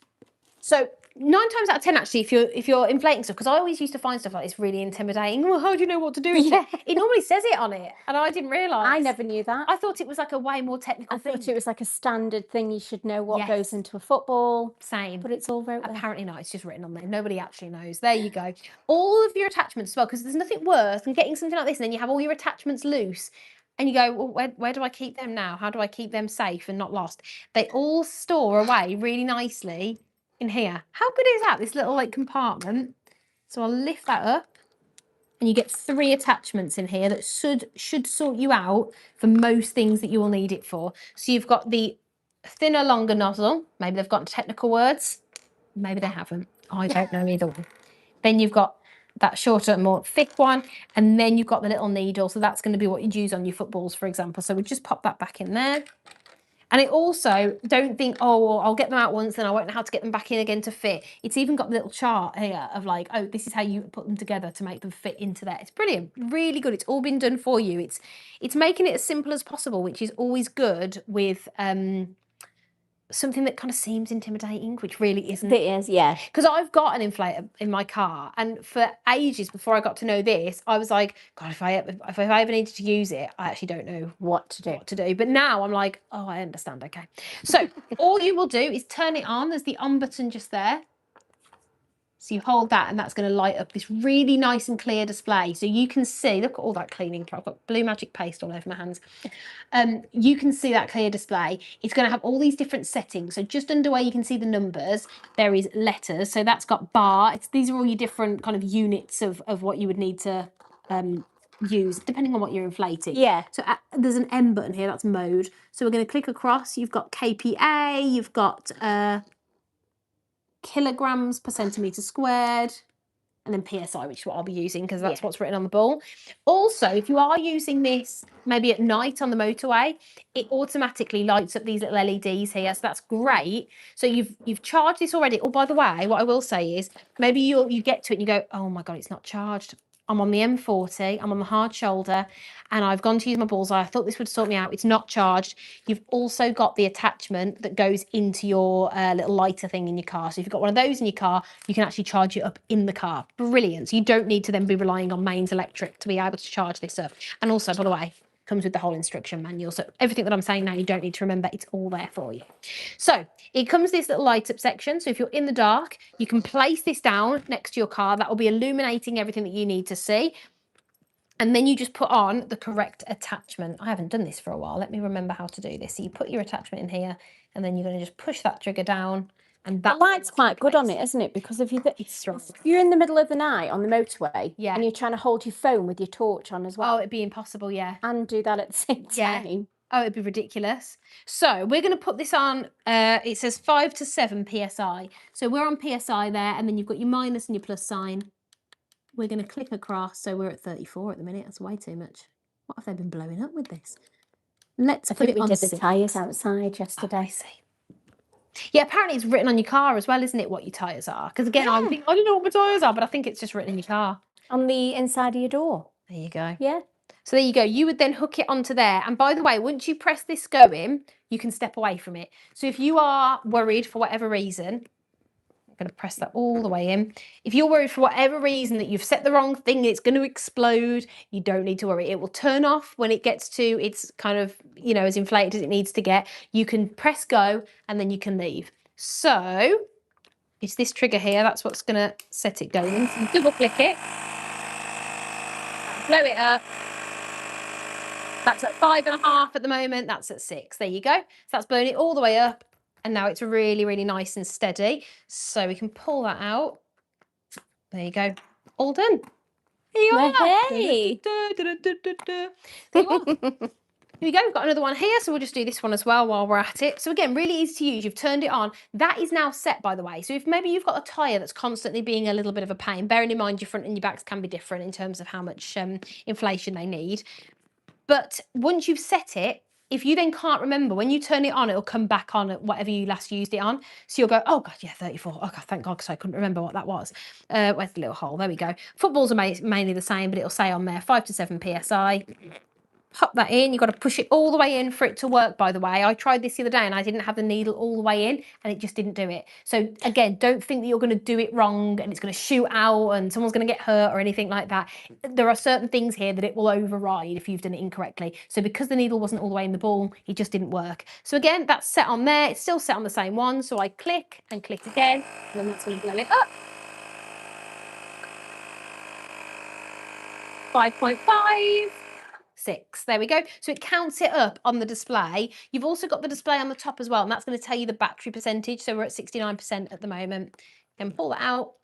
So 9 times out of 10, actually, if you're inflating stuff, because I always used to find stuff like this really intimidating. Well, how do you know what to do? Yeah. It normally says it on it, and I didn't realise. I never knew that. I thought it was like a way more technical thing. I thought it was like a standard thing. You should know what Yes. goes into a football. Same. But it's all wrote there. Apparently not. It's just written on there. Nobody actually knows. There you go. All of your attachments as well, because there's nothing worse than getting something like this, and then you have all your attachments loose. And you go, well, where do I keep them now? How do I keep them safe and not lost? They all store away really nicely in here. How good is that? This little like compartment. So I'll lift that up, and you get 3 attachments in here that should sort you out for most things that you will need it for. So you've got the thinner, longer nozzle. Maybe they've got technical words. Maybe they haven't. I don't know either one. Then you've got that shorter, more thick one, and then you've got the little needle. So that's going to be what you'd use on your footballs, for example. So we just pop that back in there. And it also, don't think, oh, well, I'll get them out once, then I won't know how to get them back in again to fit. It's even got the little chart here of like, oh, this is how you put them together to make them fit into there. It's brilliant, really good. It's all been done for you. It's making it as simple as possible, which is always good with something that kind of seems intimidating, which really isn't. It is, yeah. Because I've got an inflator in my car, and for ages before I got to know this, I was like, God, if I ever needed to use it, I actually don't know What to do. But now I'm like, oh, I understand. Okay. So all you will do is turn it on. There's the on button just there. So you hold that, and that's going to light up this really nice and clear display. So you can see, look at all that cleaning. I've got BLUEMAGIC paste all over my hands. You can see that clear display. It's going to have all these different settings. So just under where you can see the numbers, there is letters. So that's got bar. These are all your different kind of units of what you would need to use, depending on what you're inflating. Yeah. So there's an M button here. That's mode. So we're going to click across. You've got kPa. You've got kilograms per centimetre squared, and then PSI, which is what I'll be using because that's what's written on the ball. Also, if you are using this maybe at night on the motorway, it automatically lights up these little LEDs here, so that's great. So you've charged this already. Oh, by the way, what I will say is maybe you get to it and you go, oh my God, it's not charged. I'm on the M40, I'm on the hard shoulder, and I've gone to use my bullseye. I thought this would sort me out. It's not charged. You've also got the attachment that goes into your little lighter thing in your car. So if you've got one of those in your car, you can actually charge it up in the car. Brilliant. So you don't need to then be relying on mains electric to be able to charge this up. And also, by the way, comes with the whole instruction manual. So everything that I'm saying now, you don't need to remember. It's all there for you. So it comes this little light up section. So if you're in the dark, you can place this down next to your car. That will be illuminating everything that you need to see. And then you just put on the correct attachment. I haven't done this for a while. Let me remember how to do this. So you put your attachment in here, and then you're going to just push that trigger down. And that the light's quite good on it, isn't it? Because if you're in the middle of the night on the motorway, and you're trying to hold your phone with your torch on as well. Oh, it'd be impossible, yeah. And do that at the same time. Oh, it'd be ridiculous. So we're going to put this on, it says 5 to 7 PSI. So we're on PSI there, and then you've got your minus and your plus sign. We're going to click across. So we're at 34 at the minute. That's way too much. What have they been blowing up with this? Let's put it on 6. We did the tyres outside yesterday. Oh, I see. Yeah, apparently it's written on your car as well, isn't it, what your tyres are? Because again, I think, I don't know what my tyres are, but I think it's just written in your car. On the inside of your door. There you go. Yeah. So there you go. You would then hook it onto there. And by the way, once you press this going, you can step away from it. So if you are worried for whatever reason, I'm going to press that all the way in. If you're worried for whatever reason that you've set the wrong thing, it's going to explode, you don't need to worry. It will turn off when it gets to its kind of, you know, as inflated as it needs to get. You can press go and then you can leave. So it's this trigger here. That's what's going to set it going. So you double click it, blow it up. That's at 5.5 at the moment. That's at 6. There you go. So that's blown it all the way up. And now it's really, really nice and steady. So we can pull that out. There you go. All done. Here you Well, are. hey. There you are. Here we go, we've got another one here, so we'll just do this one as well while we're at it. So again, really easy to use. You've turned it on. That is now set, by the way. So if maybe you've got a tyre that's constantly being a little bit of a pain, bearing in mind your front and your backs can be different in terms of how much inflation they need. But once you've set it, if you then can't remember, when you turn it on, it'll come back on at whatever you last used it on. So you'll go, oh God, yeah, 34. Oh God, thank God, because I couldn't remember what that was. Where's the little hole? There we go. Footballs are mainly the same, but it'll say on there 5 to 7 PSI. Pop that in. You've got to push it all the way in for it to work, by the way. I tried this the other day and I didn't have the needle all the way in and it just didn't do it. So again, don't think that you're going to do it wrong and it's going to shoot out and someone's going to get hurt or anything like that. There are certain things here that it will override if you've done it incorrectly. So because the needle wasn't all the way in the ball, it just didn't work. So again, that's set on there. It's still set on the same one. So I click and click again and then that's going to blow it up. 5.5. 6. There we go. So it counts it up on the display. You've also got the display on the top as well, and that's going to tell you the battery percentage. So we're at 69% at the moment. Then pull that out.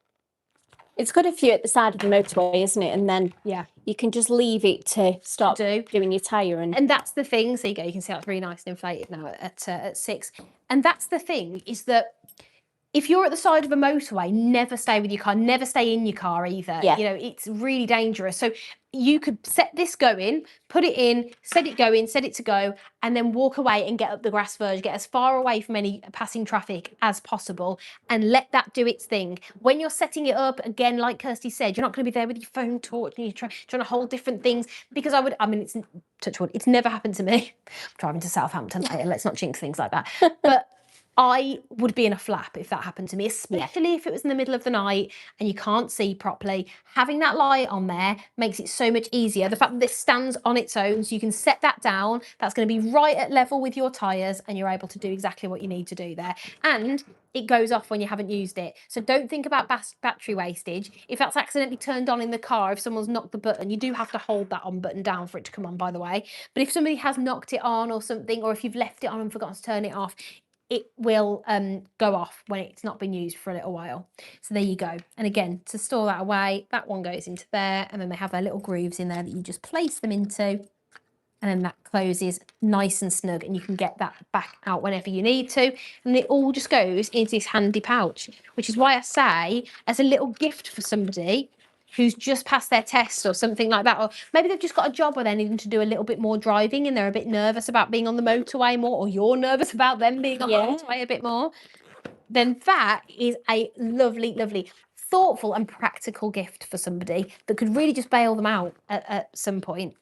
It's good if you're at the side of the motorway, isn't it? And then you can just leave it to stop doing your tyre. And that's the thing. So you go, you can see that's really nice and inflated now at 6. And that's the thing, is that if you're at the side of a motorway, never stay with your car, never stay in your car either. Yeah. You know, it's really dangerous. So you could set this going, put it in, set it going, set it to go, and then walk away and get up the grass verge, get as far away from any passing traffic as possible and let that do its thing. When you're setting it up, again, like Kirsty said, you're not going to be there with your phone torch and you're trying to hold different things, because it's touch wood, it's never happened to me. I'm driving to Southampton later, let's not jinx things like that. But I would be in a flap if that happened to me, especially if it was in the middle of the night and you can't see properly. Having that light on there makes it so much easier. The fact that this stands on its own, so you can set that down, that's going to be right at level with your tyres and you're able to do exactly what you need to do there. And it goes off when you haven't used it. So don't think about battery wastage. If that's accidentally turned on in the car, if someone's knocked the button, you do have to hold that on button down for it to come on, by the way. But if somebody has knocked it on or something, or if you've left it on and forgotten to turn it off, it will go off when it's not been used for a little while. So there you go. And again, to store that away, that one goes into there, and then they have their little grooves in there that you just place them into, and then that closes nice and snug, and you can get that back out whenever you need to. And it all just goes into this handy pouch, which is why I say, as a little gift for somebody who's just passed their test or something like that, or maybe they've just got a job where they're needing to do a little bit more driving and they're a bit nervous about being on the motorway more, or you're nervous about them being on the motorway a bit more, then that is a lovely, lovely, thoughtful and practical gift for somebody that could really just bail them out at some point.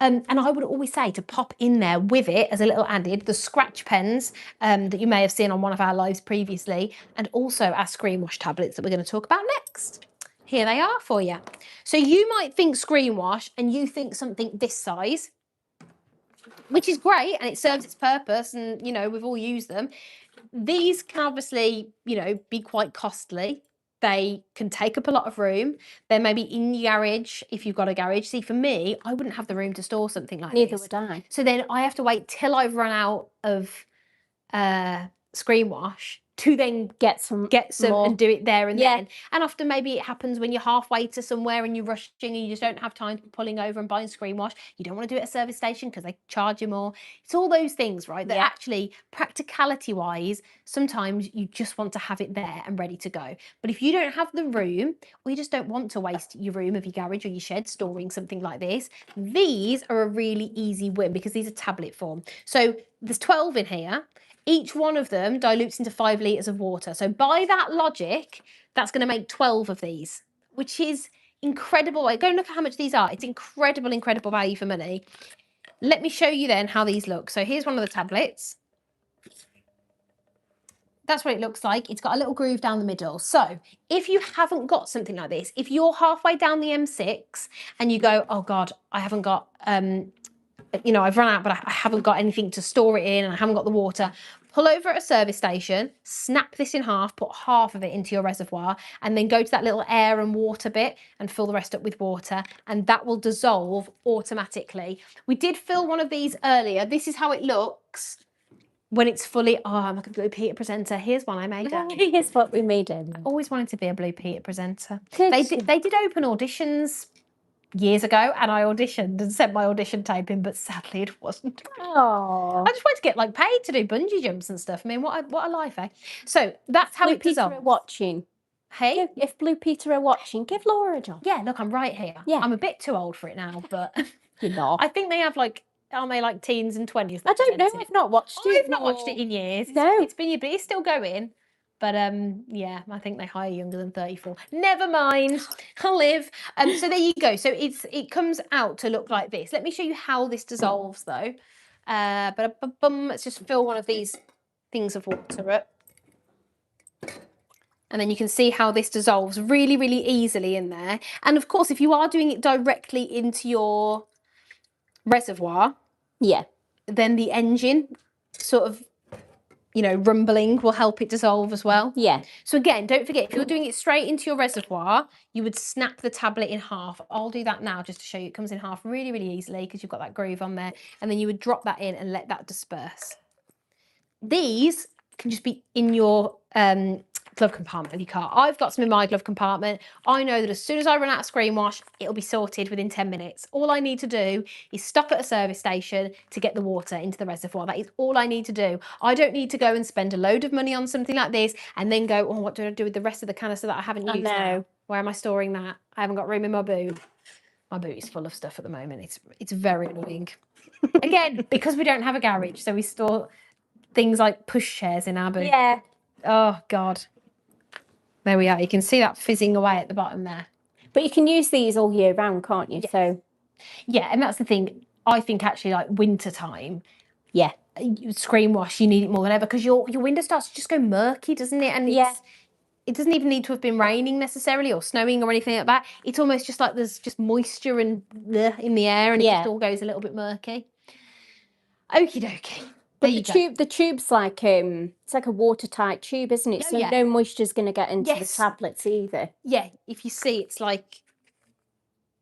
And I would always say to pop in there with it as a little added, the scratch pens that you may have seen on one of our lives previously, and also our screen wash tablets that we're going to talk about next. Here they are for you. So you might think screen wash and you think something this size, which is great and it serves its purpose, and you know, we've all used them. These can obviously, you know, be quite costly. They can take up a lot of room. They're maybe in your garage if you've got a garage. See, for me, I wouldn't have the room to store something like this. Neither would I. So then I have to wait till I've run out of screen wash to then get some more, and do it there and then. And often maybe it happens when you're halfway to somewhere and you're rushing and you just don't have time to be pulling over and buying screen wash. You don't want to do it at a service station because they charge you more. It's all those things, right? That actually, practicality wise, sometimes you just want to have it there and ready to go. But if you don't have the room, or you just don't want to waste your room of your garage or your shed storing something like this, these are a really easy win because these are tablet form. So there's 12 in here. Each one of them dilutes into 5 litres of water. So by that logic, that's going to make 12 of these, which is incredible. Go and look at how much these are. It's incredible, incredible value for money. Let me show you then how these look. So here's one of the tablets. That's what it looks like. It's got a little groove down the middle. So if you haven't got something like this, if you're halfway down the M6 and you go, oh God, I haven't got, you know, I've run out, but I haven't got anything to store it in and I haven't got the water, pull over at a service station, snap this in half, put half of it into your reservoir, and then go to that little air and water bit and fill the rest up with water, and that will dissolve automatically. We did fill one of these earlier. This is how it looks when it's fully, oh, I'm like a Blue Peter presenter. Here's one I made. Here's what we made in. Always wanted to be a Blue Peter presenter. Did They did open auditions years ago, and I auditioned and sent my audition tape in, but sadly it wasn't. Oh, I just wanted to get like paid to do bungee jumps and stuff. I mean, what a life, eh? So that's how Blue it Peter are dissolves. watching. Hey, If Blue Peter are watching, give Laura a job. yeah, look, I'm right here. Yeah. I'm a bit too old for it now, but You're not. I think they have like, aren't they like teens and 20s? I don't know. I've not watched it. I've not watched it in years. No. It's been, but it's still going. But yeah, I think they hire younger than 34. Never mind, I'll live. So there you go. So it comes out to look like this. Let me show you how this dissolves though. Let's just fill one of these things of water up. And then you can see how this dissolves really, really easily in there. And of course, if you are doing it directly into your reservoir, Yeah. then the engine sort of, you know, rumbling will help it dissolve as well. Yeah. So again, don't forget, if you're doing it straight into your reservoir, you would snap the tablet in half. I'll do that now just to show you it comes in half really, really easily because you've got that groove on there. And then you would drop that in and let that disperse. These can just be in your glove compartment of your car. I've got some in my glove compartment. I know that as soon as I run out of screen wash, it'll be sorted within 10 minutes. All I need to do is stop at a service station to get the water into the reservoir. That is all I need to do. I don't need to go and spend a load of money on something like this and then go, oh, what do I do with the rest of the canister that I haven't used now? Where am I storing that? I haven't got room in my boot. My boot is full of stuff at the moment. It's very annoying. Again, because we don't have a garage, so we store things like push chairs in our boot. Yeah. Oh, God. There we are. You can see that fizzing away at the bottom there. But you can use these all year round, can't you? Yes. So yeah, and that's the thing. I think actually like winter time, yeah, screen wash, you need it more than ever because your window starts to just go murky, doesn't it? And it doesn't even need to have been raining necessarily or snowing or anything like that. It's almost just like there's just moisture and in the air and it just all goes a little bit murky. Okie dokie. But the tube's like it's like a watertight tube, isn't it? So no moisture's going to get into the tablets either. Yeah, if you see, it's like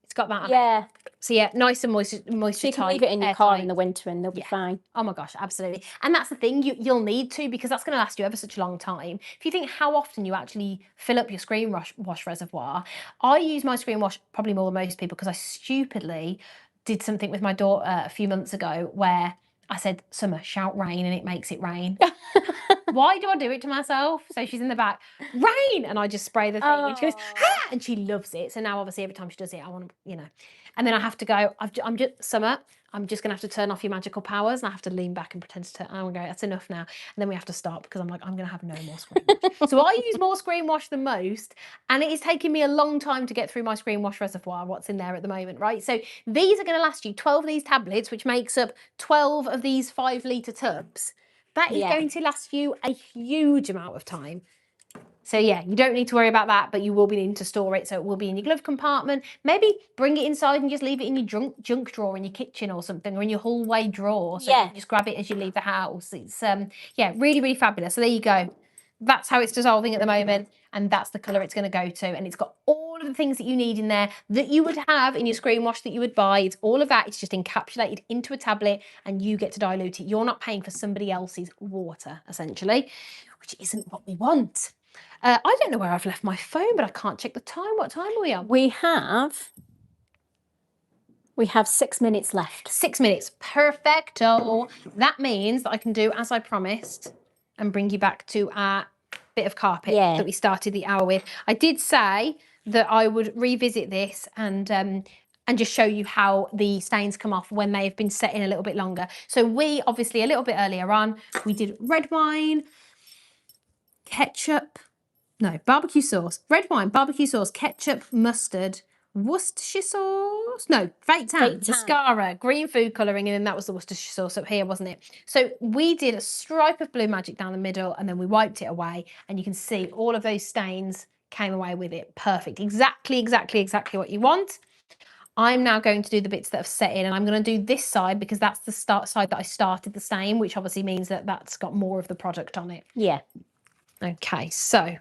it's got that. Yeah. So yeah, nice and moisture So you can tight. leave it in your car in the winter and they'll be fine. Oh my gosh, absolutely. And that's the thing, you'll need to because that's going to last you ever such a long time. If you think how often you actually fill up your screen wash reservoir, I use my screen wash probably more than most people because I stupidly did something with my daughter a few months ago where I said, Summer, shout rain and it makes it rain. Why do I do it to myself? So she's in the back, rain! And I just spray the thing and she goes, ha! And she loves it. So now obviously every time she does it, I want to, you know. And then I have to go, I'm just, Summer, I'm just going to have to turn off your magical powers. And I have to lean back and pretend to turn, I'm going to go, that's enough now. And then we have to stop because I'm like, I'm going to have no more screen wash. So I use more screen wash than most. And it is taking me a long time to get through my screen wash reservoir, what's in there at the moment, right? So these are going to last you 12 of these tablets, which makes up 12 of these 5-litre tubs. That is going to last you a huge amount of time. So yeah, you don't need to worry about that, but you will be needing to store it. So it will be in your glove compartment. Maybe bring it inside and just leave it in your junk drawer in your kitchen or something, or in your hallway drawer. So you can just grab it as you leave the house. It's yeah, really, really fabulous. So there you go. That's how it's dissolving at the moment, and that's the colour it's going to go to. And it's got all of the things that you need in there that you would have in your screen wash that you would buy. It's all of that. It's just encapsulated into a tablet, and you get to dilute it. You're not paying for somebody else's water, essentially, which isn't what we want. I don't know where I've left my phone, but I can't check the time. What time are we on? We have 6 minutes left. 6 minutes. Perfecto. That means that I can do as I promised and bring you back to our bit of carpet that we started the hour with. I did say that I would revisit this and just show you how the stains come off when they have been set in a little bit longer. So we obviously a little bit earlier on, we did red wine, ketchup, no, barbecue sauce, red wine, barbecue sauce, ketchup, mustard, Worcestershire sauce, no, fake tan, mascara, green food colouring, and then that was the Worcestershire sauce up here, wasn't it? So we did a stripe of BLUEMAGIC down the middle and then we wiped it away, and you can see all of those stains came away with it. Perfect. Exactly what you want. I'm now going to do the bits that have set in, and I'm going to do this side because that's the side that I started the same, which obviously means that that's got more of the product on it. Yeah. Okay, so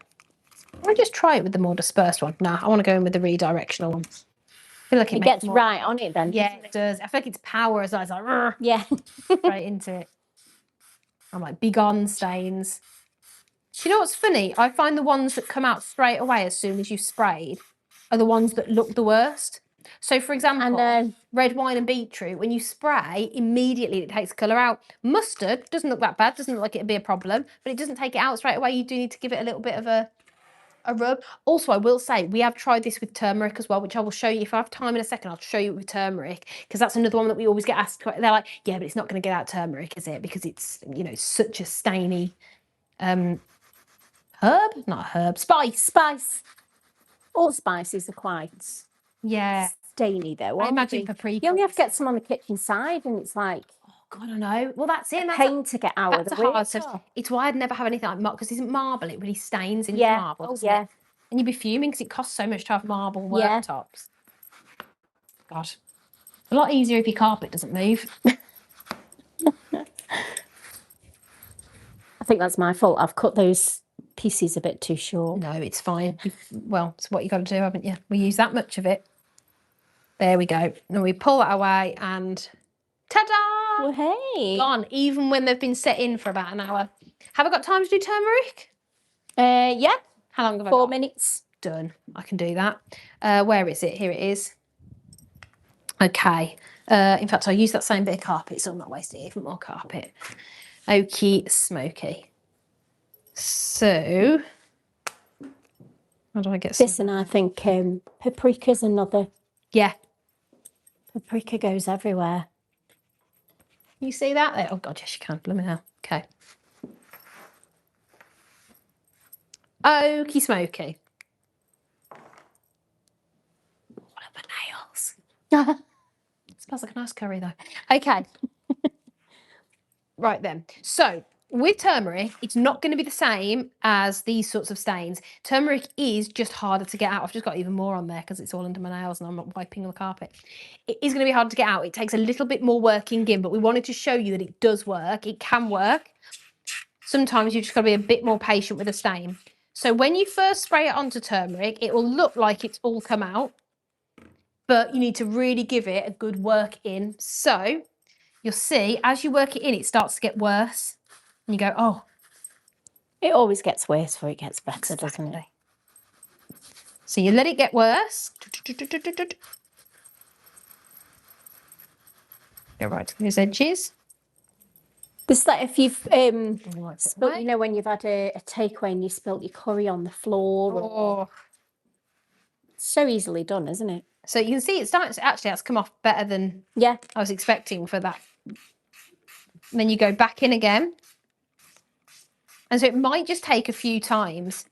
I'll just try it with the more dispersed one. No, I want to go in with the redirectional one. I feel like it gets right on it then. Yeah, it does. I feel like it's power as well. It's like, yeah, right into it. I'm like, be gone, stains. Do you know what's funny? I find the ones that come out straight away as soon as you've sprayed are the ones that look the worst. So, for example, red wine and beetroot, when you spray, immediately it takes the colour out. Mustard doesn't look that bad, doesn't look like it'd be a problem, but it doesn't take it out straight away. You do need to give it a little bit of a rub. Also, I will say, we have tried this with turmeric as well, which I will show you. If I have time in a second, I'll show you with turmeric, because that's another one that we always get asked. They're like, yeah, but it's not going to get out turmeric, is it? Because it's, you know, such a stainy herb, not herb, spice. All spices are quite stainy though. I imagine paprika. You only have to get some on the kitchen side and it's like, oh God, I know. Well, that's it. That's pain to get out of the way. It's why I'd never have anything like marble, because isn't marble, it really stains into marble. Oh yeah. And you'd be fuming because it costs so much to have marble worktops. God. A lot easier if your carpet doesn't move. I think that's my fault. I've cut those pieces a bit too short. No, it's fine. Well, it's what you got to do, haven't you? We use that much of it. There we go. Now we pull that away and ta-da! Well, hey. Gone, even when they've been set in for about an hour. Have I got time to do turmeric? Yeah. How long have I 4 got? minutes. Done. I can do that. Where is it? Here it is. Okay. In fact, I'll use that same bit of carpet, so I'm not wasting even more carpet. Okie smoky. So, how do I get this? And I think paprika's another. Yeah. Paprika goes everywhere. You see that there? Oh God, yes you can. Blooming hell. Okay. Okie smoky. What are my nails? Smells like a nice curry though. Okay. Right then. So with turmeric, it's not going to be the same as these sorts of stains. Turmeric is just harder to get out. I've just got even more on there because it's all under my nails and I'm not wiping the carpet. It is going to be hard to get out. It takes a little bit more working in, but we wanted to show you that it does work. It can work. Sometimes you've just got to be a bit more patient with a stain. So when you first spray it onto turmeric, it will look like it's all come out, but you need to really give it a good work in. So you'll see as you work it in, it starts to get worse. And you go, oh. It always gets worse before it gets better, doesn't it? So you let it get worse. Go right to those edges. It's like if you've spilt, you know, when you've had a takeaway and you spilt your curry on the floor. Oh. It's so easily done, isn't it? So you can see it's starting to, actually that's come off better than I was expecting for that. And then you go back in again. And so it might just take a few times.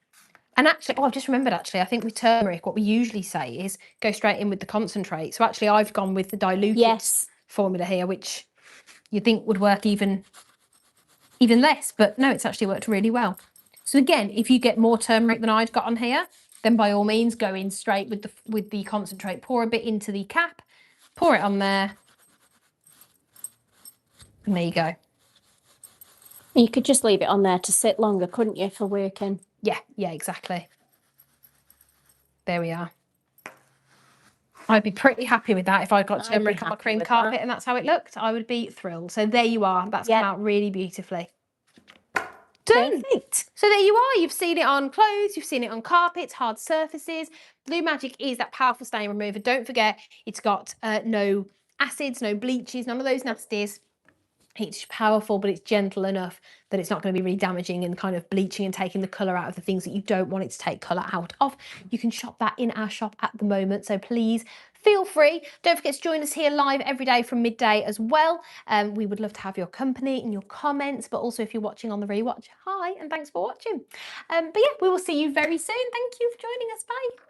And actually, I've just remembered actually, I think with turmeric, what we usually say is go straight in with the concentrate. So actually I've gone with the diluted formula here, which you'd think would work even less, but no, it's actually worked really well. So again, if you get more turmeric than I've got on here, then by all means go in straight with the concentrate. Pour a bit into the cap, pour it on there, and there you go. You could just leave it on there to sit longer, couldn't you, for working? Yeah, exactly. There we are. I'd be pretty happy with that if I got turmeric on my cream carpet and that's how it looked. I would be thrilled. So there you are. That's come out really beautifully. Done. Perfect. So there you are. You've seen it on clothes. You've seen it on carpets, hard surfaces. BLUEMAGIC is that powerful stain remover. Don't forget, it's got no acids, no bleaches, none of those nasties. It's powerful, but it's gentle enough that it's not going to be really damaging and kind of bleaching and taking the colour out of the things that you don't want it to take colour out of. You can shop that in our shop at the moment, so please feel free. Don't forget to join us here live every day from midday as well. We would love to have your company and your comments, but also if you're watching on the rewatch, hi and thanks for watching. But yeah, we will see you very soon. Thank you for joining us. Bye.